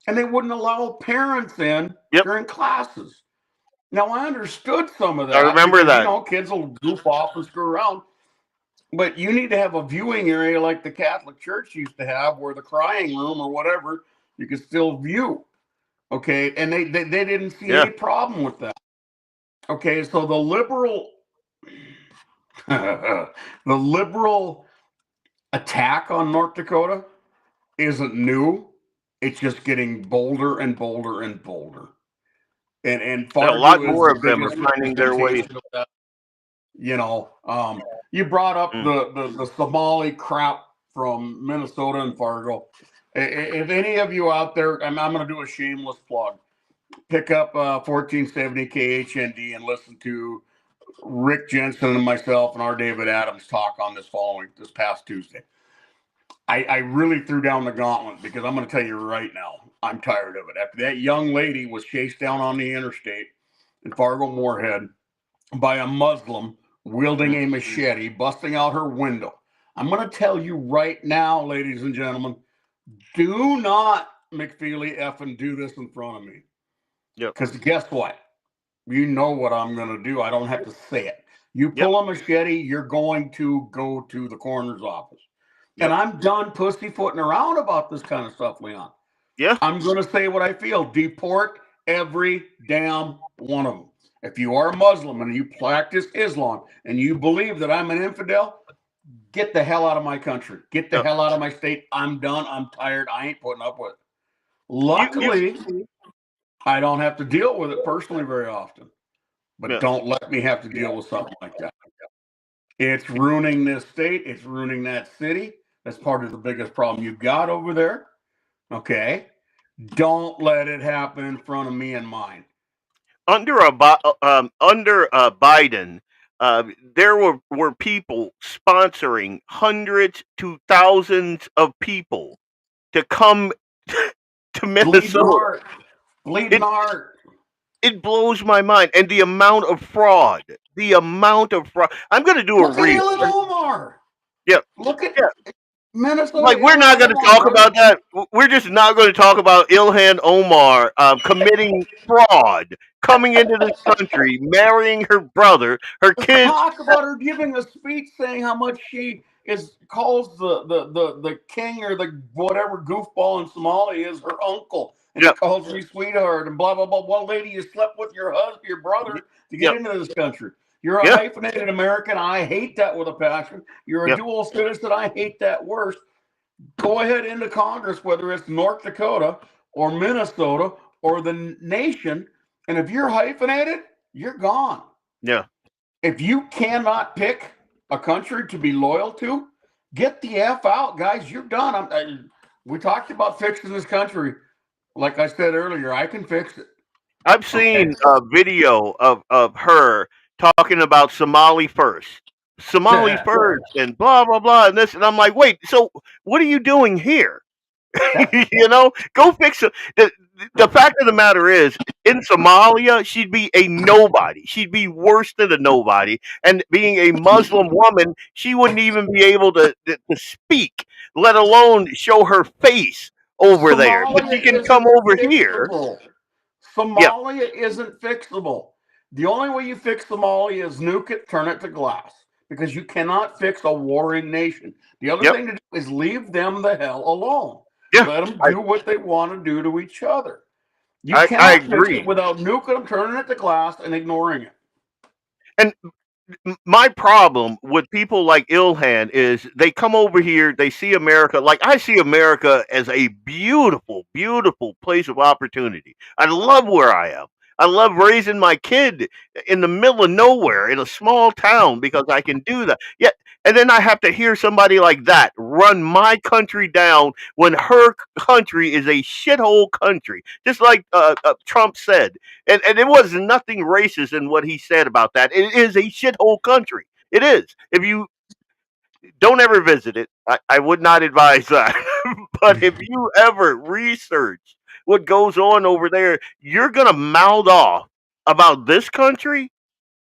and they wouldn't allow parents in Yep. during classes. Now I understood some of that. I remember because, that. Kids will goof off and screw around. But you need to have a viewing area like the Catholic Church used to have, where the crying room or whatever you could still view. Okay, and they didn't see Yeah. any problem with that. Okay, so the liberal attack on North Dakota isn't new. It's just getting bolder and bolder and bolder. and And a lot Fargo is more the of them are biggest finding their way. representation of that. You know, you brought up Mm. the Somali crap from Minnesota and Fargo. If any of you out there, I'm going to do a shameless plug. Pick up 1470 KHND and listen to Rick Jensen and myself and our David Adams talk on this past Tuesday. I really threw down the gauntlet because I'm going to tell you right now, I'm tired of it. After that young lady was chased down on the interstate in Fargo Moorhead by a Muslim wielding a machete, busting out her window. I'm going to tell you right now, ladies and gentlemen, do not McFeely effing do this in front of me. Yep. Because guess what? You know what I'm going to do. I don't have to say it. You Yep. pull a machete, you're going to go to the coroner's office. Yep. And I'm done pussyfooting around about this kind of stuff, Leon. Yeah. I'm going to say what I feel. Deport every damn one of them. If you are a Muslim and you practice Islam and you believe that I'm an infidel, get the hell out of my country. Get the Yep. hell out of my state. I'm done. I'm tired. I ain't putting up with it. Luckily, I don't have to deal with it personally very often. But Yeah. don't let me have to deal with something like that. It's ruining this state. It's ruining that city. That's part of the biggest problem you've got over there. Okay? Don't let it happen in front of me and mine. Under Biden, there were people sponsoring hundreds to thousands of people to come to Minnesota. Bleeding heart. It blows my mind, and the amount of fraud. I'm going to do a Look at reel. Ilhan Omar. Yeah. Look at Yeah. Minnesota. Like, we're not going to talk about that. We're just not going to talk about Ilhan Omar committing fraud, coming into this country, marrying her brother, her Let's kids. talk about her giving a speech saying how much she calls the king or the whatever goofball in Somalia is her uncle, and Yep. he calls me sweetheart and blah blah blah. Well, lady, you slept with your husband, your brother, to get Yep. into this country. You're a Yeah. hyphenated American. I hate that with a passion. You're a Yep. dual citizen. I hate that worse. Go ahead into Congress, whether it's North Dakota or Minnesota or the nation, and if you're hyphenated, you're gone. Yeah. If you cannot pick a country to be loyal to, get the F out, guys. You're done. We talked about fixing this country. Like I said earlier, I can fix it. I've seen a video of her talking about Somali first. And blah blah blah and this, and I'm like, wait, so what are you doing here? Go fix it. The fact of the matter is, in Somalia, she'd be a nobody. She'd be worse than a nobody. And being a Muslim woman, she wouldn't even be able to speak, let alone show her face over there. But she can come over here. Somalia isn't fixable. The only way you fix Somalia is nuke it, turn it to glass, because you cannot fix a warring nation. The other thing to do is leave them the hell alone. Yeah, let them do what they want to do to each other. You I cannot agree. fix it without nuking them, turning it to glass, and ignoring it. And my problem with people like Ilhan is they come over here, they see America. Like, I see America as a beautiful, beautiful place of opportunity. I love where I am. I love raising my kid in the middle of nowhere in a small town because I can do that. Yeah, and then I have to hear somebody like that run my country down when her country is a shithole country, just like Trump said. And it was nothing racist in what he said about that. It is a shithole country. It is. If you don't ever visit it, I would not advise that. But if you ever research what goes on over there, you're going to mouth off about this country?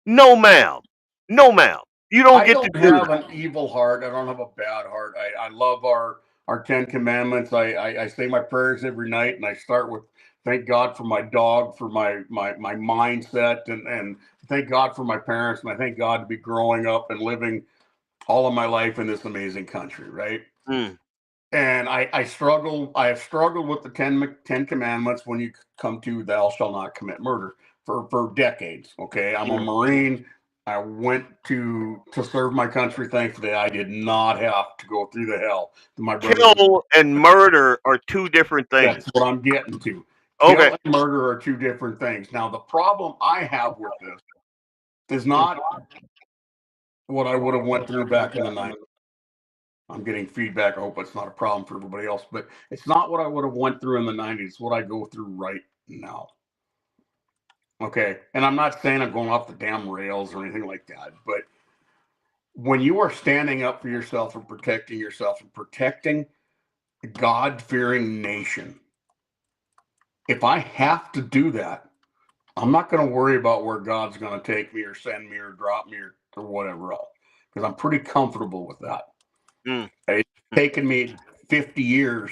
No, ma'am. No, ma'am. You don't get to do have that. an evil heart. I don't have a bad heart. I love our 10 commandments. I say my prayers every night, and I start with thank God for my dog, for my mindset, and thank God for my parents, and I thank God to be growing up and living all of my life in this amazing country, right? Mm. And I have struggled with the 10 commandments when you come to thou shalt not commit murder for decades. Okay. I'm a Marine. I went to serve my country. Thankfully, I did not have to go through the hell that my brother. Kill and murder are two different things. That's what I'm getting to. Okay. Kill and murder are two different things. Now, the problem I have with this is not what I would have went through back in the 90s. I'm getting feedback. I hope it's not a problem for everybody else, but it's not what I would have went through in the 90s. It's what I go through right now. Okay. And I'm not saying I'm going off the damn rails or anything like that, but when you are standing up for yourself and protecting a God-fearing nation, if I have to do that, I'm not going to worry about where God's going to take me or send me or drop me or whatever else, because I'm pretty comfortable with that. It's taken me 50 years,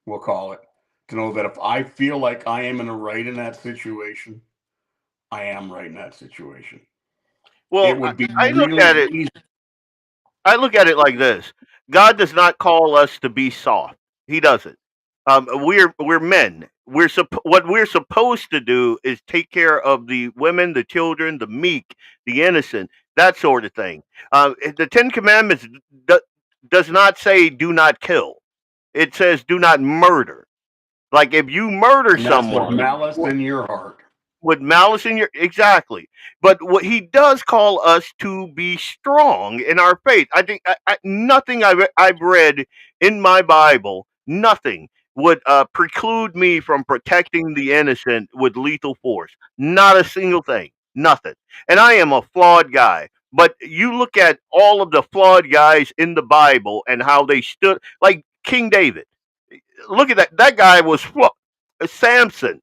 we'll call it, to know that if I feel like I am in the right in that situation, I am right in that situation. Well, it would be I look really at it. easy. I look at it like this: God does not call us to be soft. He doesn't. We're men. What we're supposed to do is take care of the women, the children, the meek, the innocent, that sort of thing. The Ten Commandments does not say do not kill. It says do not murder. Like if you murder And that's with someone malice in your heart. with malice in your exactly. But what he does call us to be strong in our faith. I think nothing I've read in my Bible, nothing would preclude me from protecting the innocent with lethal force. Not a single thing, nothing. And I am a flawed guy. But you look at all of the flawed guys in the Bible and how they stood, like King David. Look at that. That guy was Samson.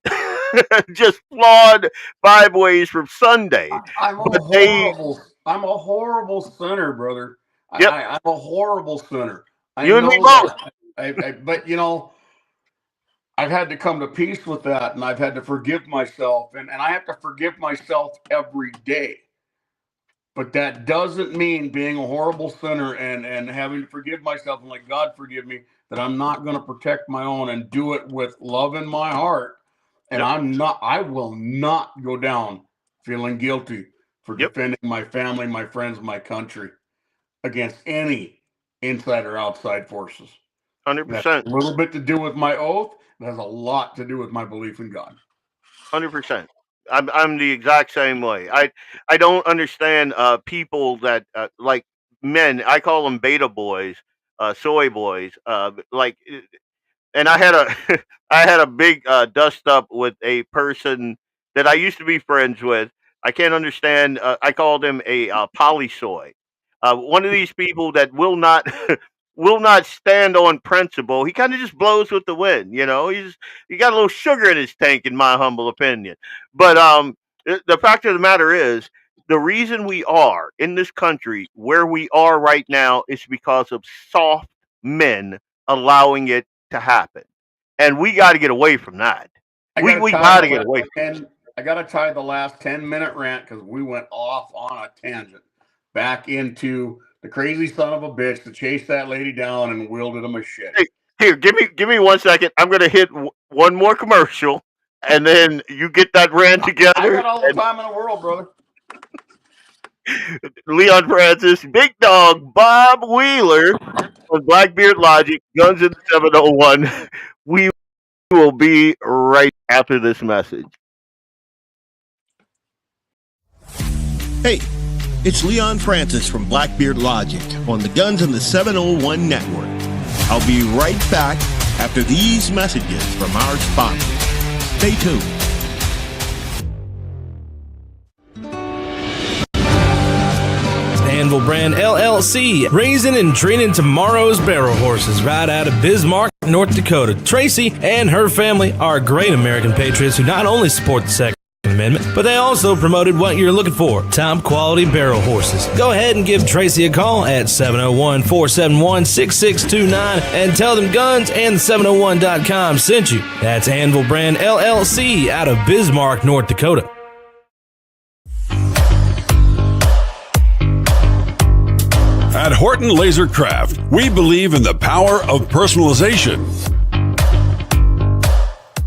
Just flawed 5 ways from Sunday. I'm a horrible sinner, brother. Yep. I'm a horrible sinner. You and me both. But I've had to come to peace with that, and I've had to forgive myself, and I have to forgive myself every day. But that doesn't mean being a horrible sinner and having to forgive myself and let God forgive me, that I'm not going to protect my own and do it with love in my heart. And I will not go down feeling guilty for defending my family, my friends, my country against any inside or outside forces. 100%. That has a little bit to do with my oath. It has a lot to do with my belief in God. 100%. I'm the exact same way. I don't understand people that like men. I call them beta boys, soy boys. And I had I had a big dust up with a person that I used to be friends with. I can't understand. I called him a poly soy. One of these people that will not will not stand on principle. He kind of just blows with the wind. He got a little sugar in his tank, in my humble opinion. But the fact of the matter is, the reason we are in this country where we are right now is because of soft men allowing it to happen, and we got to get away from that. We got to get away from it. I got to tie the last 10-minute rant, because we went off on a tangent back into the crazy son of a bitch that chased that lady down and wielded a machete. Hey, here, give me 1 second. I'm gonna hit one more commercial, and then you get that rant together. I got all the time in the world, brother. Leon Francis, Big Dog, Bob Wheeler on BlackBeardLogic, Guns in the 701. We will be right after this message. Hey, it's Leon Francis from BlackBeardLogic on the Guns in the 701 network. I'll be right back after these messages from our sponsors. Stay tuned. Anvil Brand LLC, raising and training tomorrow's barrel horses right out of Bismarck, North Dakota. Tracy and her family are great American patriots who not only support the Second Amendment, but they also promoted what you're looking for: top quality barrel horses. Go ahead and give Tracy a call at 701-471-6629 and tell them Guns and 701.com sent you. That's Anvil Brand LLC out of Bismarck, North Dakota. At Horton Laser Craft, we believe in the power of personalization.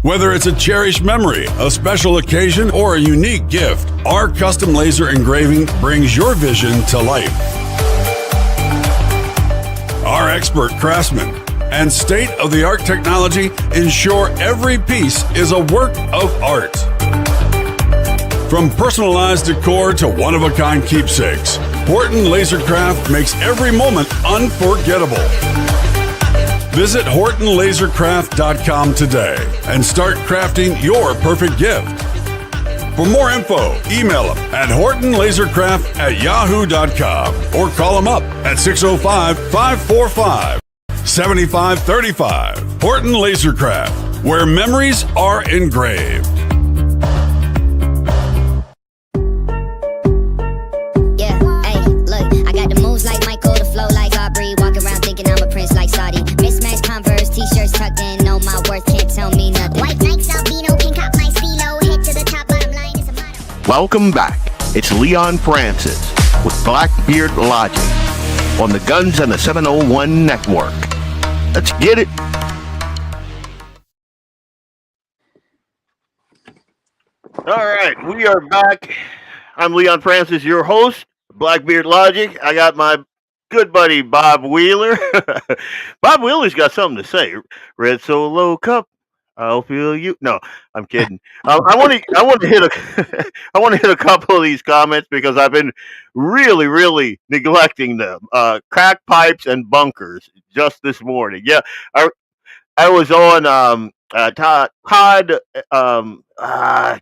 Whether it's a cherished memory, a special occasion, or a unique gift, our custom laser engraving brings your vision to life. Our expert craftsmen and state-of-the-art technology ensure every piece is a work of art. From personalized decor to one-of-a-kind keepsakes, Horton Lasercraft makes every moment unforgettable. Visit HortonLasercraft.com today and start crafting your perfect gift. For more info, email them at HortonLasercraft@yahoo.com or call them up at 605-545-7535. Horton Lasercraft, where memories are engraved. Yeah, hey, look, I got the moves like Michael, the flow like Aubrey, walk around thinking I'm a prince like Saudi. Mismatched Converse, t-shirts tucked in, know my worth, can't tell me nothing. White Nikes, albino, pink cop my stilo, head to the top, bottom line is a motto. Welcome back. It's Leon Francis with BlackBeardLogic on the Guns and the 701 Network. Let's get it. All right, we are back. I'm Leon Francis, your host, BlackBeardLogic. I got my good buddy Bob Wheeler. Bob Wheeler's got something to say. Red Solo Cup, I'll feel you. No, I'm kidding. I want to hit I want to hit a couple of these comments because I've been really neglecting them. Crack pipes and bunkers just this morning. Yeah, I was on Todd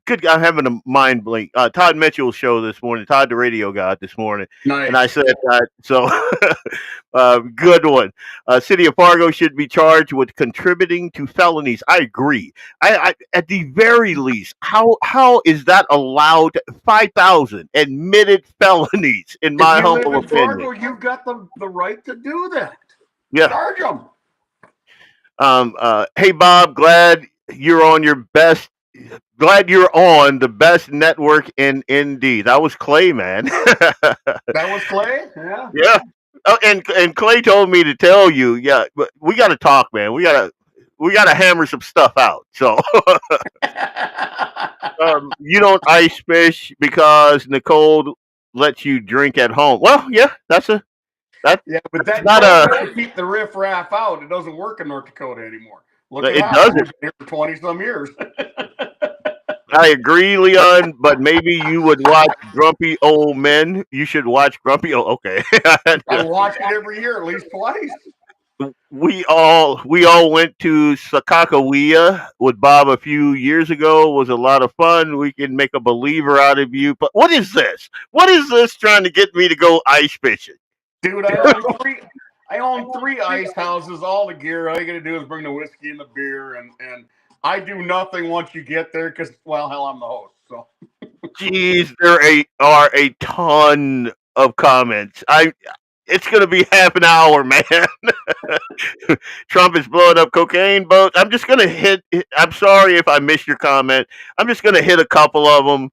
good. I'm having a mind blink. Todd Mitchell's show this morning. Todd the radio guy this morning, Nice. and I said so. Good one. City of Fargo should be charged with contributing to felonies. I agree. I at the very least, how is that allowed? 5,000 admitted felonies, in my If you live humble in Fargo, opinion. you've got the right to do that. Yeah. Charge them. Hey Bob, glad you're on the best network in ND. That was Clay, man. That was Clay? Yeah. Yeah. Oh, and Clay told me to tell you, yeah, but we got to talk, man. We got to hammer some stuff out. So you don't ice fish because Nicole lets you drink at home. Well, yeah, Yeah, but that not doesn't keep the riffraff out. It doesn't work in North Dakota anymore. Look at It that. doesn't. I've been here for 20-some years. I agree, Leon, but maybe you would watch Grumpy Old Men. You should watch Grumpy Old. Okay. I watch it every year, at least twice. we all went to Sakakawea with Bob a few years ago. It was a lot of fun. We can make a believer out of you. But what is this? What is this trying to get me to go ice fishing? Dude, I own three ice houses, all the gear. All you got to do is bring the whiskey and the beer, and I do nothing once you get there because, well, hell, I'm the host. So, Jeez, there are a ton of comments. It's going to be half an hour, man. Trump is blowing up cocaine boats. I'm just going to hit. I'm sorry if I missed your comment. I'm just going to hit a couple of them.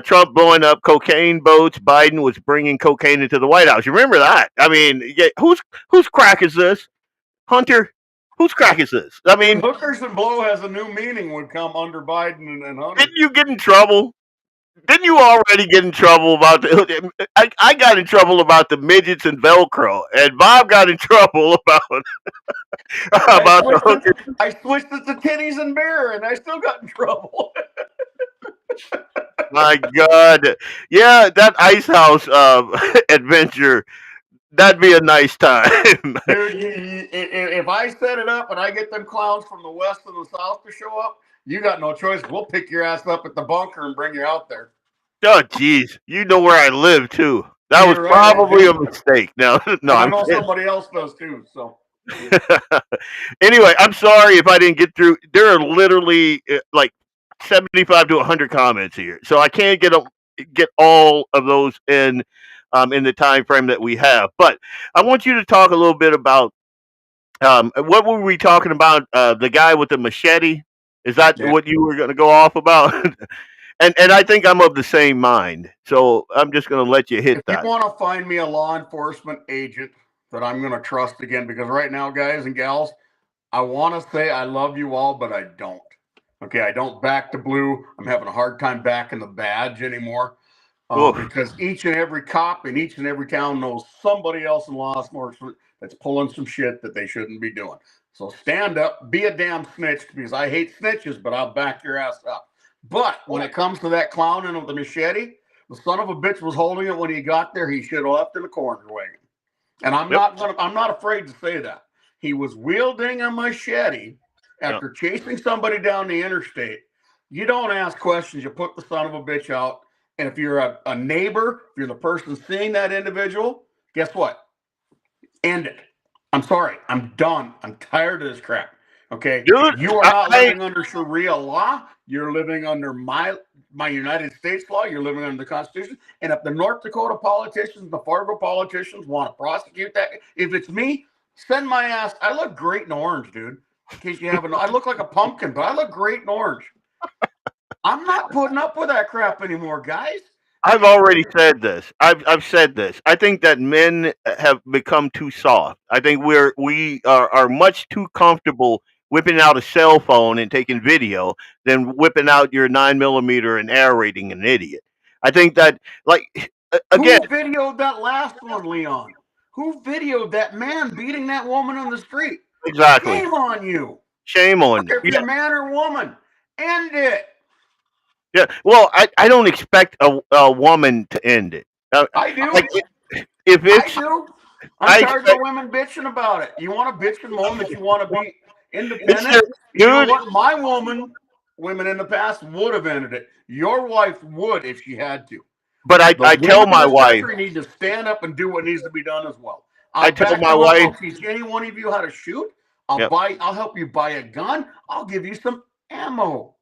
Trump blowing up cocaine boats. Biden was bringing cocaine into the White House. You remember that? I mean, yeah, whose crack is this? Hunter, whose crack is this? I mean, hookers and blow has a new meaning would come under Biden and Hunter. didn't you get in trouble? Didn't you already get in trouble about the? I got in trouble about the midgets and Velcro, and Bob got in trouble about the hookers. I switched it to titties and beer, and I still got in trouble. My God, yeah, that ice house adventure. That'd be a nice time. Dude, if I set it up and I get them clowns from the west and the south to show up, you got no choice. We'll pick your ass up at the bunker and bring you out there. Oh, jeez, you know where I live too. That was You're probably right. a mistake. No, I I'm know kidding. somebody else does too. So Anyway, I'm sorry if I didn't get through. There are literally like 75 to 100 comments here, so I can't get all of those in the time frame that we have. But I want you to talk a little bit about what were we talking about? The guy with the machete. Is that what you were going to go off about? and I think I'm of the same mind. So I'm just going to let you hit if that. you want to find me a law enforcement agent that I'm going to trust again, because right now, guys and gals, I want to say I love you all, but I don't. Okay, I don't back the blue. I'm having a hard time backing the badge anymore. Because each and every cop in each and every town knows somebody else in law enforcement that's pulling some shit that they shouldn't be doing. So stand up, be a damn snitch, because I hate snitches, but I'll back your ass up. But when it comes to that clowning with the machete, the son of a bitch was holding it when he got there. He should have left in the corner wagon. And I'm not afraid to say that. He was wielding a machete after chasing somebody down the interstate. You don't ask questions. You put the son of a bitch out. And if you're a neighbor, if you're the person seeing that individual, guess what? End it. I'm sorry. I'm done. I'm tired of this crap. Okay? Dude, You are not living under Sharia law. You're living under my United States law. You're living under the Constitution. And if the North Dakota politicians, the Fargo politicians want to prosecute that, if it's me, send my ass. I look great in orange, dude. In case you haven't, I look like a pumpkin, but I look great in orange. I'm not putting up with that crap anymore, guys. I've already said this. I've said this. I think that men have become too soft. I think we are much too comfortable whipping out a cell phone and taking video than whipping out your 9mm and aerating an idiot. I think that, like, again, who videoed that last one, Leon? Who videoed that man beating that woman on the street? exactly. Shame on you. Shame on you. If you're man or woman, end it. Yeah. Well, I don't expect a woman to end it. I do. Like, if it's, I do. I'm tired of women bitching about it. You want to bitch and moan that you want to be independent? You know what? My women in the past would have ended it. Your wife would if she had to. But I tell my wife, you need to stand up and do what needs to be done as well. I tell my wife, I'll teach any one of you how to shoot. I'll help you buy a gun. I'll give you some ammo.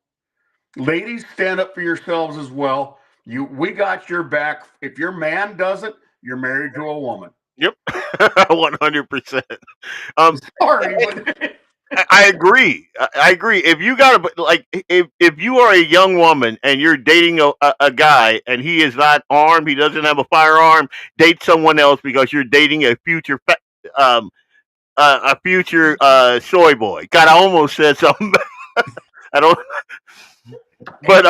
Ladies, stand up for yourselves as well. We got your back. If your man doesn't, you're married to a woman. Yep, 100%. Sorry, but I agree. I agree. If you got if you are a young woman and you're dating a guy and he is not armed, he doesn't have a firearm, date someone else because you're dating a future soy boy. God, I almost said something. I don't. But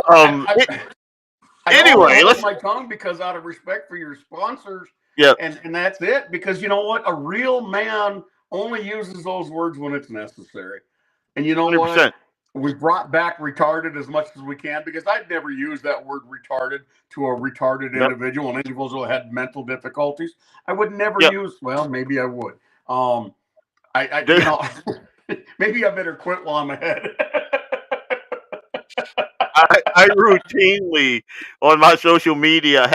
anyway, let's my tongue because out of respect for your sponsors. Yeah, and that's it. Because you know what, a real man only uses those words when it's necessary. And you know 100%. What? We brought back retarded as much as we can because I'd never use that word retarded to a retarded individual, an individual who had mental difficulties. I would never use. Well, maybe I would. Maybe I better quit while I'm ahead. I routinely on my social media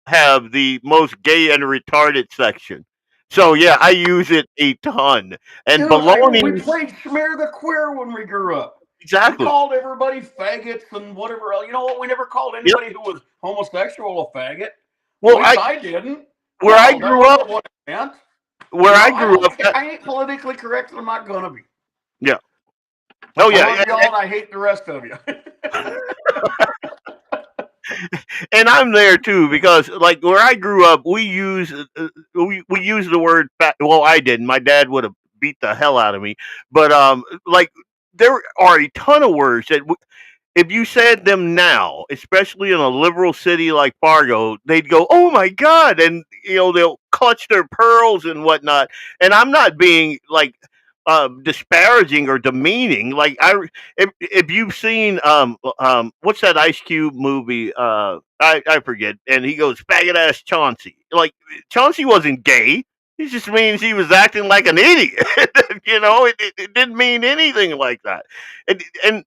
have the most gay and retarded section. So yeah, I use it a ton. And baloney. We played Smear the Queer when we grew up. Exactly. We called everybody faggots and whatever else. You know what? We never called anybody who was homosexual a faggot. Well, I didn't. Where I grew up. What it meant. Where I grew up. I ain't politically correct, and I'm not gonna be. Yeah. Oh yeah. I love y'all and I hate the rest of you. And I'm there too because, like, where I grew up, we use the word fat. Well, I didn't. My dad would have beat the hell out of me. But like, there are a ton of words that if you said them now, especially in a liberal city like Fargo, they'd go, "Oh my God!" And they'll clutch their pearls and whatnot. And I'm not being like disparaging or demeaning. Like, if you've seen what's that Ice Cube movie? I forget. And he goes, "Faggot ass Chauncey." Like, Chauncey wasn't gay. It just means he was acting like an idiot. It didn't mean anything like that. And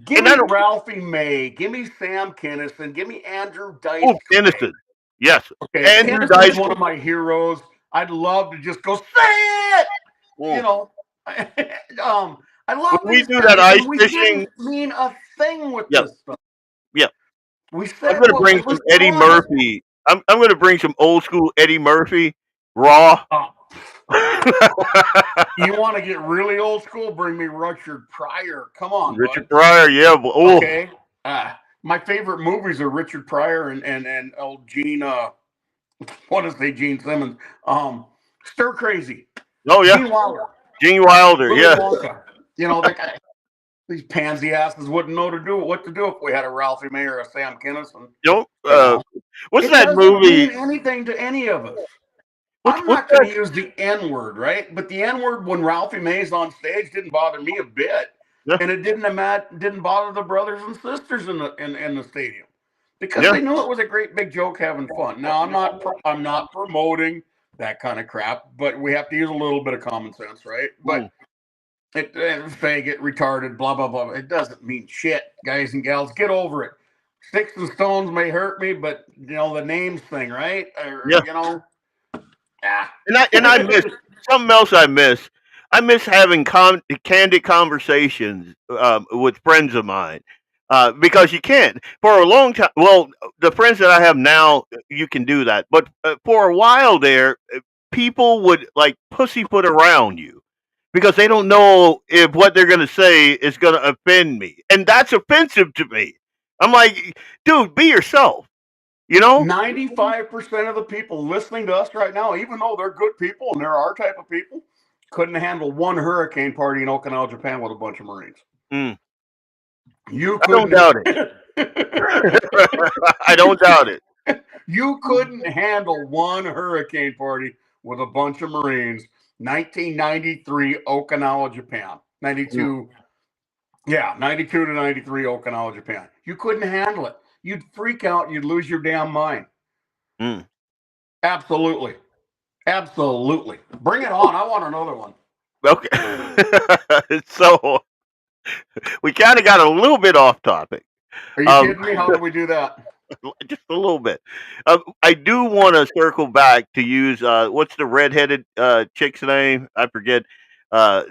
give me Ralphie May, give me Sam Kinison, give me Andrew Dice. Oh, Kinison. Yes. Okay. Andrew Dice is one of my heroes. I'd love to just go say it. Oh. I love we do that ice fishing. Mean a thing with this stuff. Yeah. We said I'm going to bring some Eddie Murphy. I'm going to bring some old school Eddie Murphy. Raw. You want to get really old school? Bring me Richard Pryor. Come on, Richard Pryor. Yeah. Oh. Okay. My favorite movies are Richard Pryor and old Gene. Gene Simmons. Stir Crazy. Oh yeah. Gene Wilder. Yeah. That guy. These pansy asses wouldn't know what to do if we had a Ralphie May or a Sam Kinison. What's that movie? Doesn't mean anything to any of us. I'm What's not going that? to use the N word, right? But the N word when Ralphie May's on stage didn't bother me a bit, Yeah, and it didn't bother the brothers and sisters in the stadium because yeah, they knew it was a great big joke, having fun. Now I'm not promoting that kind of crap, but we have to use a little bit of common sense, right? But mm, faggot, retarded, blah blah blah. It doesn't mean shit, guys and gals. Get over it. Sticks and stones may hurt me, but the names thing, right? yeah. Ah. And I miss something else. I miss having candid conversations with friends of mine because you can't for a long time. Well, the friends that I have now, you can do that, but for a while there, people would like pussyfoot around you because they don't know if what they're going to say is going to offend me, and that's offensive to me. I'm like, dude, be yourself. You know? 95% of the people listening to us right now, even though they're good people and they're our type of people, couldn't handle one hurricane party in Okinawa, Japan with a bunch of Marines. Mm, You I don't couldn't. doubt it. I don't doubt it. You couldn't handle one hurricane party with a bunch of Marines. 1993 Okinawa, Japan. Mm, 92. Yeah, 92 to 93 Okinawa, Japan. You couldn't handle it. You'd freak out. You'd lose your damn mind. mm. Absolutely. Absolutely. Bring it on. I want another one. Okay. So we kind of got a little bit off topic. Are you Um, kidding me? How did we do that? just a little bit. I do want to circle back to use what's the redheaded chick's name? I forget.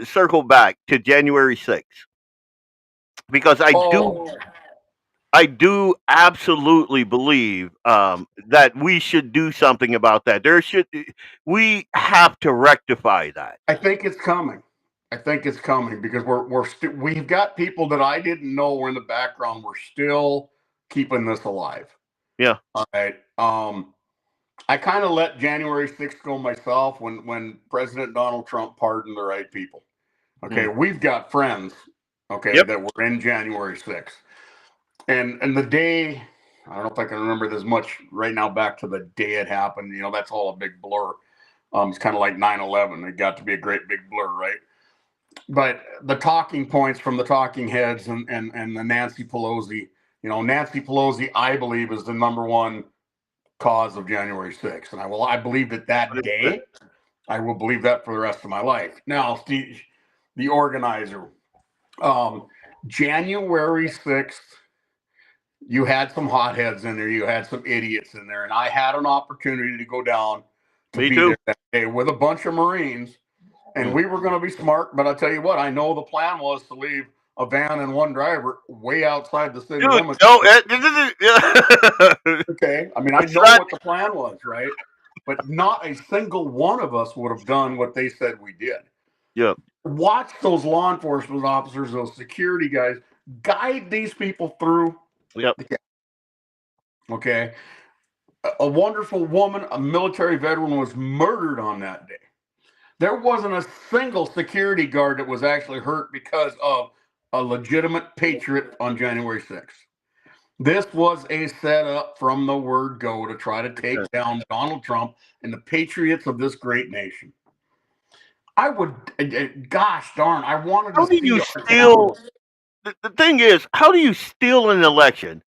Circle back to January 6th because Oh, I do absolutely believe that we should do something about that. We have to rectify that. I think it's coming. I think it's coming because we've got people that I didn't know were in the background. We're still keeping this alive. Yeah. All right. I kind of let January 6th go myself when President Donald Trump pardoned the right people. Okay, Mm. we've got friends, okay, Yep. that were in January 6th. And the day, I don't know if I can remember this much right now back to the day it happened. That's all a big blur. It's kind of like 9/11. It got to be a great big blur, right? But the talking points from the talking heads and the Nancy Pelosi, Nancy Pelosi, I believe, is the number one cause of January 6th. And I believe that day. I will believe that for the rest of my life. Now, the organizer, um, January 6th, you had some hotheads in there, you had some idiots in there, and I had an opportunity to go down to Me be too. there that day with a bunch of Marines, and Mm. we were going to be smart. But I tell you what, I know the plan was to leave a van and one driver way outside the city Dude, limits. no, Okay, I mean, I it's know not. what the plan was, right? But not a single one of us would have done what they said we did. Yep. Watch those law enforcement officers, those security guys, guide these people through. Yep. Okay, a wonderful woman, a military veteran, was murdered on that day. There wasn't a single security guard that was actually hurt because of a legitimate patriot on January 6th. This was a setup from the word go to try to take down Donald Trump and the patriots of this great nation. I would, gosh darn, I wanted How to do see you our steal? cameras. The thing is, how do you steal an election,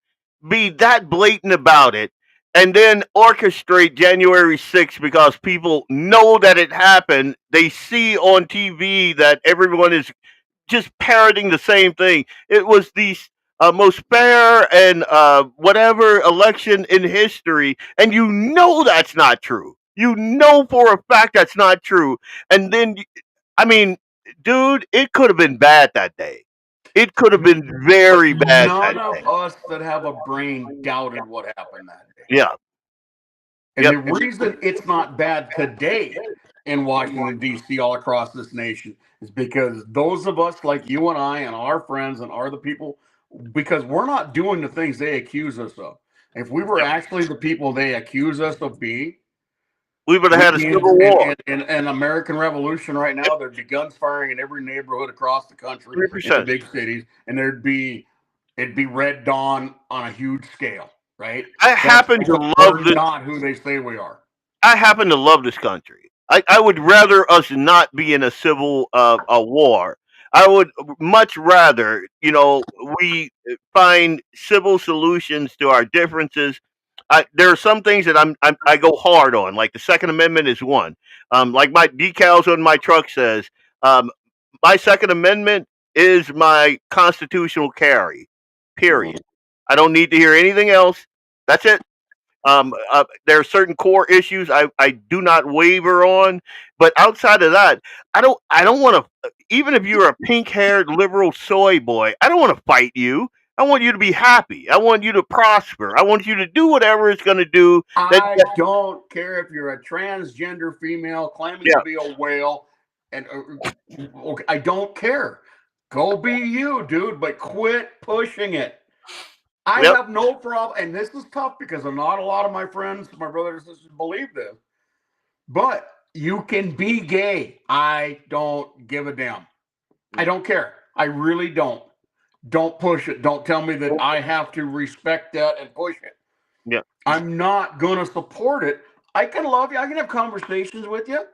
be that blatant about it, and then orchestrate January 6th because people know that it happened? They see on TV that everyone is just parroting the same thing. It was the most fair and whatever election in history, and you know that's not true. You know for a fact that's not true. And then, I mean, dude, it could have been bad that day. It could have been But very bad that none of day. us that have a brain doubted what happened that day. Yeah. And Yep. the reason it's not bad today in Washington, D.C., all across this nation, is because those of us like you and I and our friends and are the people, because we're not doing the things they accuse us of. If we were Yep. actually the people they accuse us of being, We would have we'd had a be civil war. in an American Revolution right now. There'd be guns firing in every neighborhood across the country, in the 3%. big cities, and it'd be Red Dawn on a huge scale, right? I That's happen to we're love this. not who they say we are. I happen to love this country. I would rather us not be in a civil a war. I would much rather, we find civil solutions to our differences. There are some things that I go hard on, like the Second Amendment is one. Like my decals on my truck says, um, my Second Amendment is my constitutional carry. Mhm. Period. I don't need to hear anything else. That's it. There are certain core issues I do not waver on, but outside of that, I don't want to. Even if you're a pink-haired liberal soy boy, I don't want to fight you. I want you to be happy. I want you to prosper. I want you to do whatever it's going to do. I don't care if you're a transgender female claiming to Yeah, be a whale, and okay, I don't care. Go be you, dude, but quit pushing it. I yep, have no problem, and this is tough because not a lot of my friends, my brothers and sisters, believe this. But you can be gay. I don't give a damn. I don't care. I really don't. Don't push it. Don't tell me that I have to respect that and push it. yeah, I'm not going to support it. I can love you. I can have conversations with you.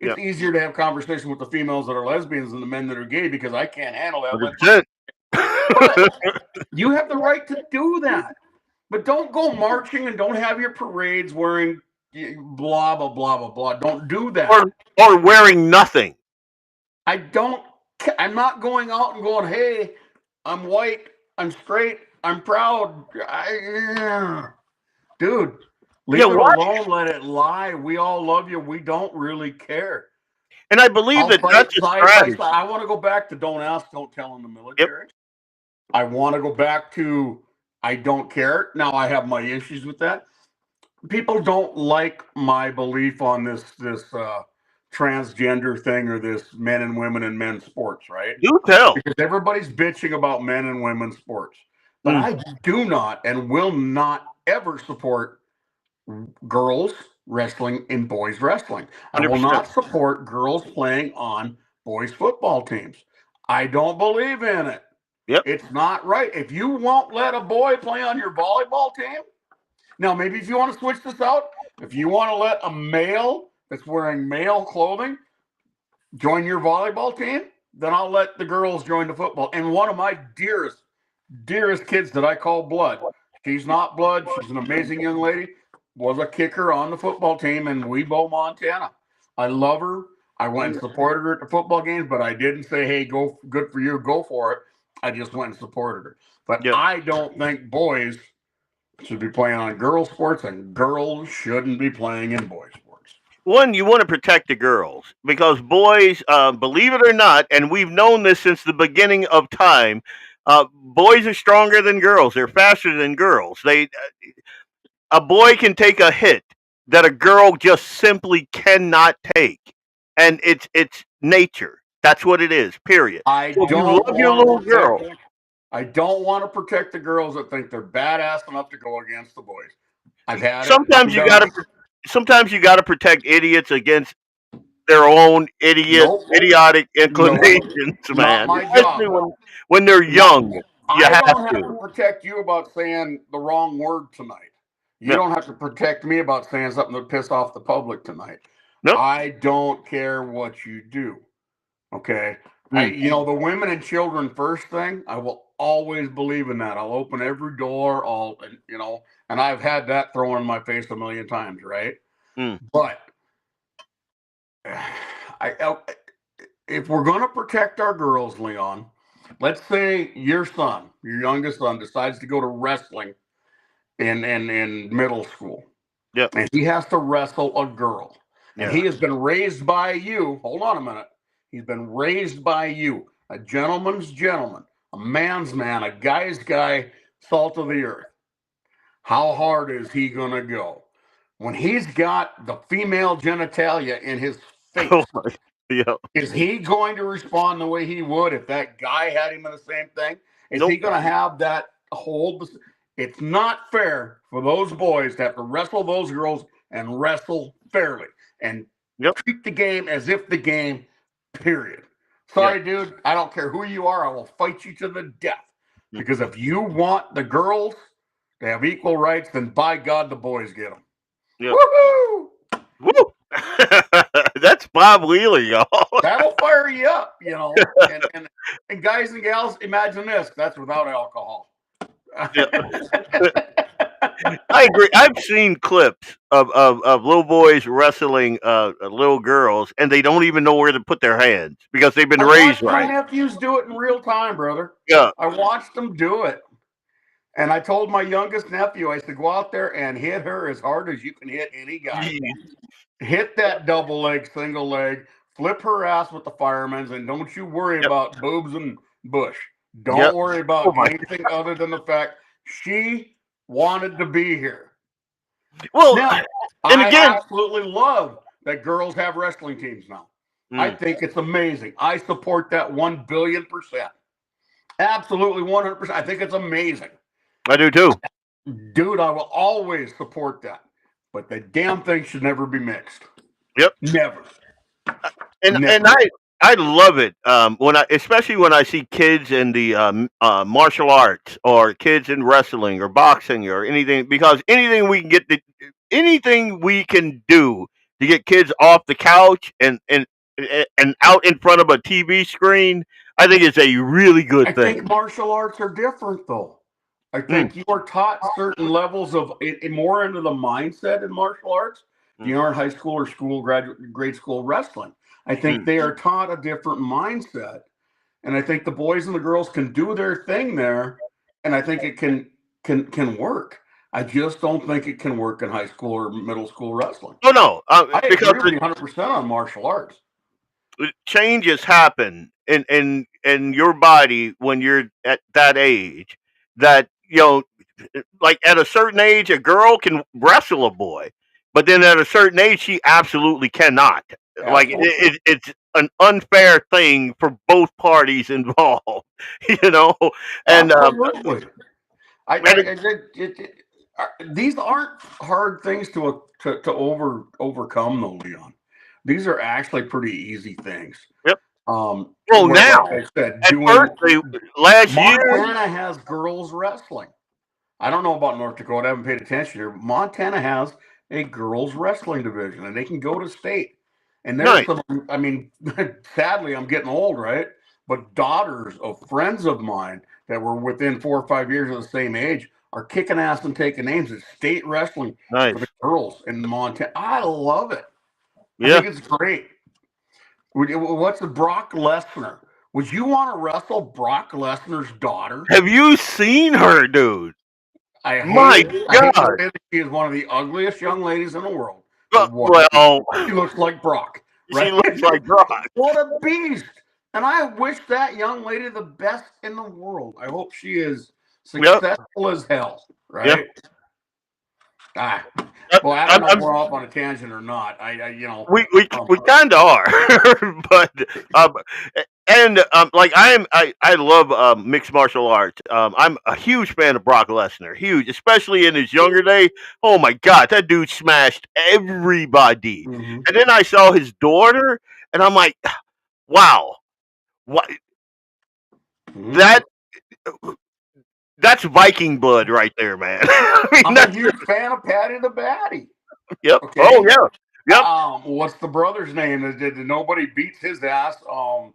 yeah. It's easier to have conversation with the females that are lesbians than the men that are gay because I can't handle that. 100%. But you have the right to do that. But don't go marching and don't have your parades wearing blah, blah, blah, blah, blah. Don't do that. or wearing nothing. I don't, I'm not going out and going, hey, I'm white, I'm straight, I'm proud. Dude, Yeah, leave it what? alone. Let it lie. We all love you. We don't really care. And I believe I'll that fight that's a side by strategy. side. I want to go back to don't ask, don't tell in the Yep. military. I want to go back to I don't care. Now I have my issues with that. People don't like my belief on this transgender thing or this men and women and men's sports, right? Do tell. Because everybody's bitching about men and women's sports. But Mm, I do not and will not ever support girls wrestling in boys wrestling. I will 100%. not support girls playing on boys football teams. I don't believe in it. Yep. It's not right. If you won't let a boy play on your volleyball team, now maybe if you want to switch this out, if you want to let a male that's wearing male clothing join your volleyball team, then I'll let the girls join the football. And one of my dearest kids that I call blood, she's not blood, she's an amazing young lady, was a kicker on the football team in Webo, Montana. I love her. I went and supported her at the football games, but I didn't say, hey, go, good for you, go for it. I just went and supported her. But Yep. I don't think boys should be playing on girls' sports, and girls shouldn't be playing in boys' sports. One, you want to protect the girls because boys, believe it or not, and we've known this since the beginning of time. Boys are stronger than girls. They're faster than girls. A boy can take a hit that a girl just simply cannot take, and it's nature. That's what it is. Period. I So if you don't love your want little to protect. girl, I don't want to protect the girls that think they're badass enough to go against the boys. I've had it. sometimes you gotta sometimes you gotta protect idiots against their own Nope. idiotic Nope. inclinations, Not man. my Especially job. when they're young, you I have don't have to to. protect you about saying the wrong word tonight. You No, don't have to protect me about saying something that piss off the public tonight. no. I don't care what you do. Okay. Mm. The women and children first thing, I will always believe in that. I'll open every door, and I've had that thrown in my face a million times, right? Mm. But if we're going to protect our girls, Leon, let's say your youngest son, decides to go to wrestling in middle school, Yep. and he has to wrestle a girl, and Yeah. he has been raised by you. Hold on a minute. He's been raised by you, a gentleman's gentleman, a man's man, a guy's guy, salt of the earth. How hard is he going to go? When he's got the female genitalia in his face, Oh my. Yeah. is he going to respond the way he would if that guy had him in the same thing? Is Nope. he going to have that hold? It's not fair for those boys to have to wrestle those girls and wrestle fairly and Yep. treat the game as if the game, period. Sorry, dude. I don't care who you are. I will fight you to the death. Because if you want the girls to have equal rights, then by God, the boys get them. Yep. Woohoo! Woo! That's Bob Wheeler, y'all. That'll fire you up, and guys and gals, imagine this. That's without alcohol. Yeah. I agree. I've seen clips of little boys wrestling little girls, and they don't even know where to put their hands because they've been I raised watched my right. nephews do it in real time, brother. Yeah. I watched them do it. And I told my youngest nephew, I said, go out there and hit her as hard as you can hit any guy. Hit that double leg, single leg, flip her ass with the firemen's, and don't you worry about boobs and bush. Don't worry about anything other than the fact she wanted to be here. Well, now, and again, I absolutely love that girls have wrestling teams now. I think it's amazing. I support that 1 billion%. Absolutely 100%. I think it's amazing. I do too. Dude, I will always support that. But the damn thing should never be mixed. Yep. Never. And I love it especially when I see kids in the martial arts or kids in wrestling or boxing or anything, because anything we can do to get kids off the couch and out in front of a TV screen, I think it's a really good thing. I think martial arts are different, though. I think you are taught certain levels of more into the mindset in martial arts. You are in high school or grade school wrestling. I think they are taught a different mindset, and I think the boys and the girls can do their thing there, and I think it can work. I just don't think it can work in high school or middle school wrestling. Oh no, I agree with you 100% on martial arts. Changes happen in your body when you're at that age. That like at a certain age, a girl can wrestle a boy, but then at a certain age, she absolutely cannot. Like it's an unfair thing for both parties involved, And absolutely. These aren't hard things to overcome, though, Leon. These are actually pretty easy things. Yep. Well, now, like I said, last year, Montana has girls wrestling. I don't know about North Dakota. I haven't paid attention here. But Montana has a girls wrestling division, and they can go to state. And there's some. I mean, sadly, I'm getting old, right? But daughters of friends of mine that were within 4 or 5 years of the same age are kicking ass and taking names at state wrestling for the girls in Montana. I love it. I think it's great. What's the Brock Lesnar? Would you want to wrestle Brock Lesnar's daughter? Have you seen her, dude? My God. She is one of the ugliest young ladies in the world. Well, she looks like Brock. Right? She looks like Brock. What a beast. And I wish that young lady the best in the world. I hope she is successful as hell. Right? Yep. Well, I don't know if we're off on a tangent or not. We kind of are, but I love mixed martial arts. I'm a huge fan of Brock Lesnar, huge, especially in his younger day. Oh my God, that dude smashed everybody. And then I saw his daughter, and I'm like, wow, what? That's Viking blood right there, man. I'm a huge fan of Patty the Batty. Yep. Okay? Oh yeah. Yep. What's the brother's name? Did nobody beats his ass? Well,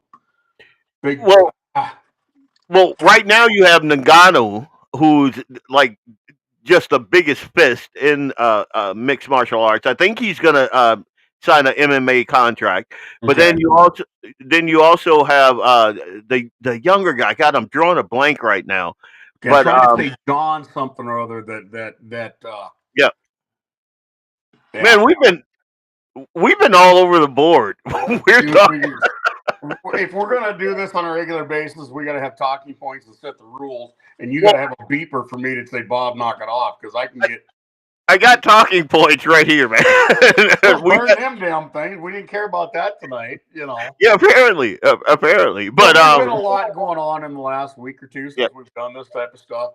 right now you have Nagano, who's like just the biggest fist in mixed martial arts. I think he's gonna sign an MMA contract. But then you also have the younger guy. God, I'm drawing a blank right now. Okay, but I'm trying to say John something or other that yeah. Man, we've been all over the board. If we're gonna do this on a regular basis, we gotta have talking points and set the rules, and you gotta have a beeper for me to say, "Bob, knock it off," because I got talking points right here, man. Burn them damn things. We didn't care about that tonight, Yeah, apparently. But there's been a lot going on in the last week or two since we've done this type of stuff.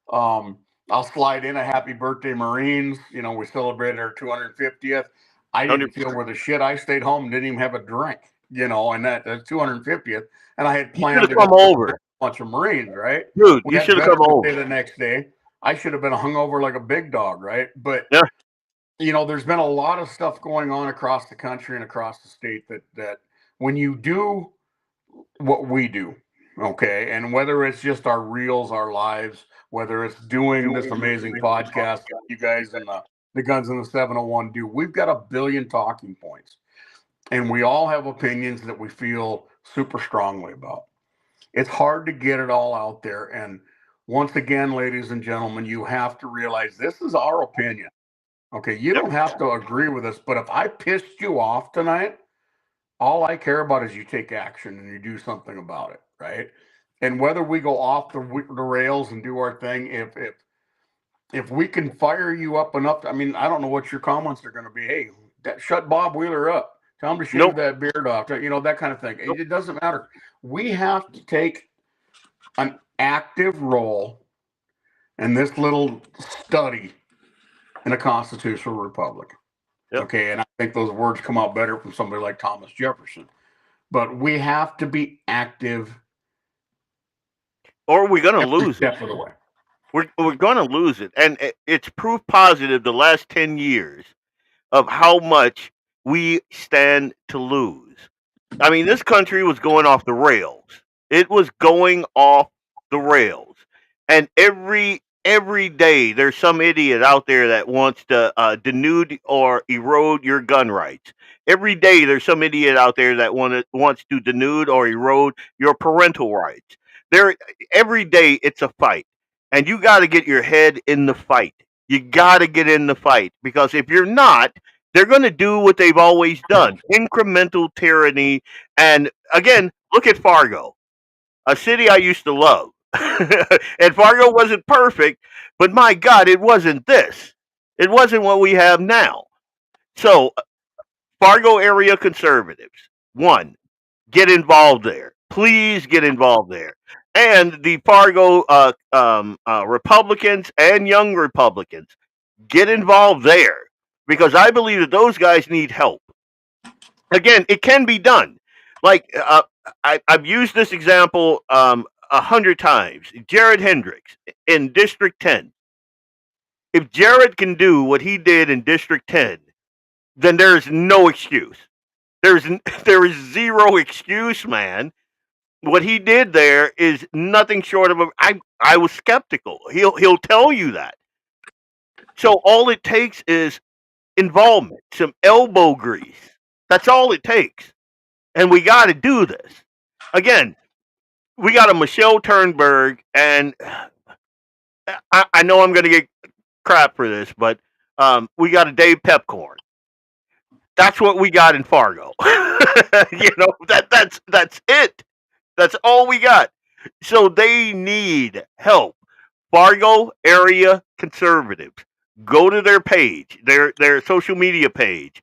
I'll slide in a happy birthday, Marines. We celebrated our 250th. I didn't feel worth a shit. I stayed home and didn't even have a drink. And that's 250th, and I had planned to come over a bunch of Marines, right? Dude, you should have come over the next day. I should have been hungover like a big dog, right? But there's been a lot of stuff going on across the country and across the state that when you do what we do, okay, and whether it's just our reels, our lives, whether it's doing this amazing podcast that you guys and the Guns in the 701 do, we've got a billion talking points, and we all have opinions that we feel super strongly about. It's hard to get it all out there, and once again, ladies and gentlemen, you have to realize this is our opinion. Okay, you Yep. don't have to agree with us, but if I pissed you off tonight, all I care about is you take action and you do something about it, right? And whether we go off the rails and do our thing, if we can fire you up enough, I mean, I don't know what your comments are going to be. Hey, shut Bob Wheeler up. Tell him to shave Nope. that beard off. That kind of thing. It doesn't matter. We have to take an active role in this little study in a constitutional republic. Yep. Okay, and I think those words come out better from somebody like Thomas Jefferson. But we have to be active, or we're going to every lose it. step of the way. We're going to lose it, and it's proof positive the last 10 years of how much we stand to lose. I mean, this country was going off the rails. It was going off the rails, and every day there's some idiot out there that wants to denude or erode your gun rights. Every day there's some idiot out there that wants to denude or erode your parental rights. Every day it's a fight, and you got to get your head in the fight. You got to get in the fight, because if you're not, they're going to do what they've always done: incremental tyranny. And again, look at Fargo, a city I used to love. And Fargo wasn't perfect, but my God, it wasn't this. It wasn't what we have now. So, Fargo area conservatives, one, get involved there. Please get involved there. And the Fargo Republicans and young Republicans, get involved there, because I believe that those guys need help. Again, it can be done. Like I've used this example 100 times. Jared Hendricks in District 10. If Jared can do what he did in District 10, then there's no excuse. There's there is zero excuse, man. What he did there is nothing short of I was skeptical. He'll tell you that. So all it takes is involvement, some elbow grease. That's all it takes. And we got to do this. Again, we got a Michelle Turnberg, and I know I'm going to get crap for this, but we got a Dave Pepcorn. That's what we got in Fargo. That's it. That's all we got. So they need help. Fargo area conservatives. Go to their page, their social media page.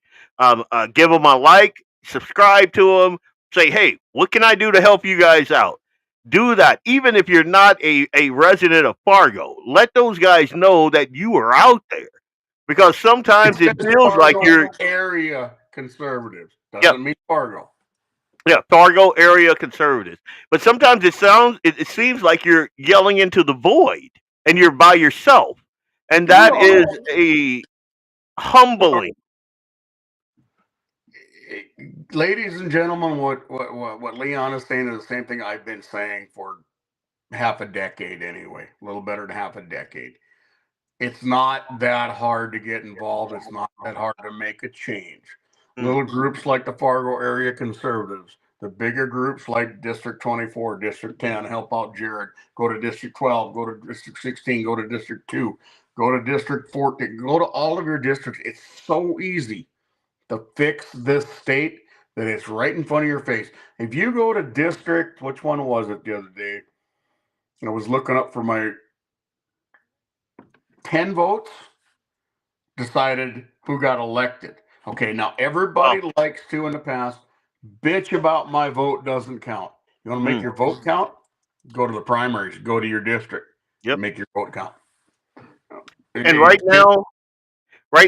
Give them a like, subscribe to them. Say, hey, what can I do to help you guys out? Do that. Even if you're not a resident of Fargo, let those guys know that you are out there. Because sometimes it feels like you're area conservatives. Yep. Doesn't mean Fargo. Yeah, Fargo area conservatives. But sometimes it seems like you're yelling into the void and you're by yourself. And that is a humbling. Ladies and gentlemen, what Leon is saying is the same thing I've been saying for half a decade anyway, a little better than half a decade. It's not that hard to get involved. It's not that hard to make a change. Little groups like the Fargo area conservatives, the bigger groups like District 24, District 10, help out Jared. Go to District 12, go to District 16, go to District 2, go to District 14, go to all of your districts. It's so easy to fix this state that it's right in front of your face. If you go to District, which one was it the other day? I was looking up for my 10 votes, decided who got elected. Okay, now everybody likes to in the past bitch about my vote doesn't count. You want to make your vote count? Go to the primaries, go to your district, make your vote count. And right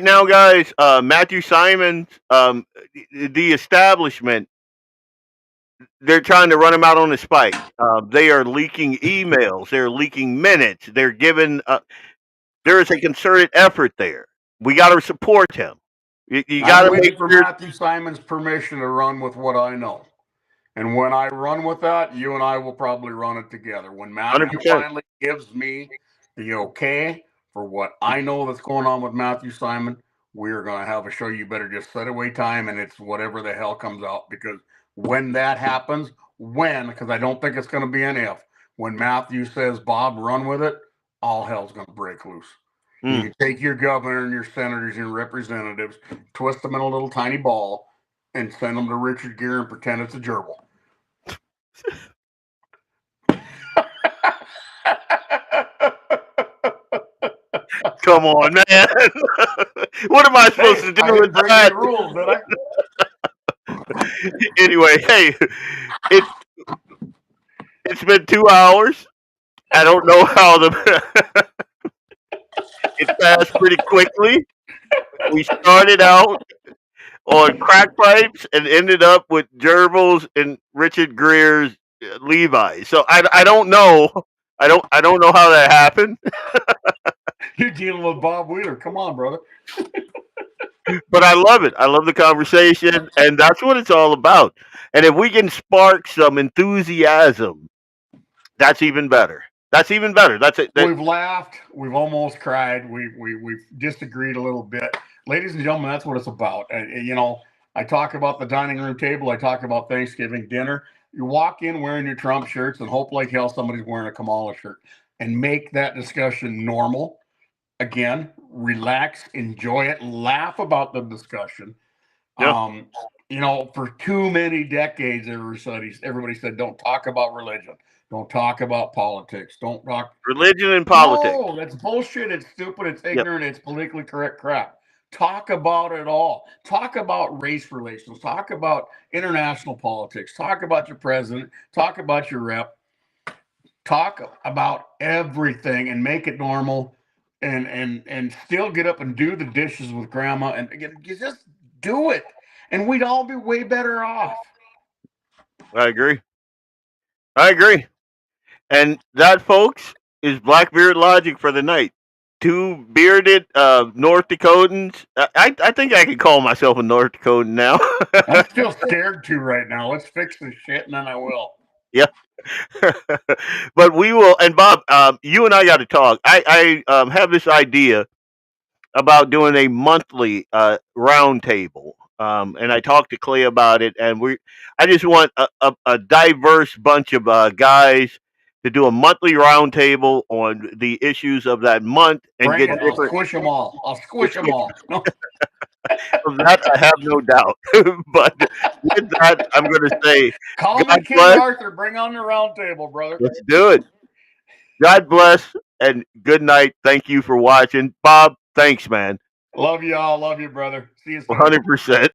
now, guys, Matthew Simons, the establishment, they're trying to run him out on a spike. They are leaking emails. They're leaking minutes. They're giving. There is a concerted effort there. We got to support him. You got I'm to waiting make for sure. Matthew Simon's permission to run with what I know. And when I run with that, you and I will probably run it together. When Matthew 100%. finally gives me the okay for what I know that's going on with Matthew Simon, we're going to have a show. You better just set away time, and it's whatever the hell comes out. Because when that happens, because I don't think it's going to be an if, when Matthew says, Bob, run with it, all hell's going to break loose. You can take your governor and your senators and representatives, twist them in a little tiny ball, and send them to Richard Gere and pretend it's a gerbil. Come on, man. What am I supposed to do I with didn't break that? any rules, did I? Anyway, hey, it's been 2 hours. I don't know how it passed pretty quickly. We started out on crack pipes and ended up with gerbils and Richard Grere's Levi's. So I don't know. I don't know how that happened. You're dealing with Bob Wheeler. Come on, brother. But I love it. I love the conversation, and that's what it's all about. And if we can spark some enthusiasm, that's even better. That's even better. That's it. We've laughed. We've almost cried. We've disagreed a little bit. Ladies and gentlemen, that's what it's about. I talk about the dining room table. I talk about Thanksgiving dinner. You walk in wearing your Trump shirts and hope like hell somebody's wearing a Kamala shirt, and make that discussion normal. Again, relax, enjoy it, laugh about the discussion. Yeah. For too many decades, everybody said, don't talk about religion. Don't talk about politics. Don't talk Religion and politics. No, that's bullshit. It's stupid. It's Yep. ignorant. It's politically correct crap. Talk about it all. Talk about race relations. Talk about international politics. Talk about your president. Talk about your rep. Talk about everything and make it normal, and still get up and do the dishes with grandma, and again, you just do it, and we'd all be way better off. I agree. And that, folks, is Blackbeard Logic for the night. Two bearded North Dakotans. I think I can call myself a North Dakotan now. I'm still scared to right now. Let's fix this shit, and then I will. Yeah. But we will. And Bob, you and I got to talk. I have this idea about doing a monthly roundtable. And I talked to Clay about it, and I just want a diverse bunch of guys to do a monthly roundtable on the issues of that month and Bring get it. I'll different. squish them all. I'll squish them all. No. Of that, I have no doubt. But with that, I'm going to say, Call me God King bless. Arthur. Bring on the round table, brother. Let's do it. God bless and good night. Thank you for watching. Bob, thanks, man. Love you all. Love you, brother. See you soon. 100%.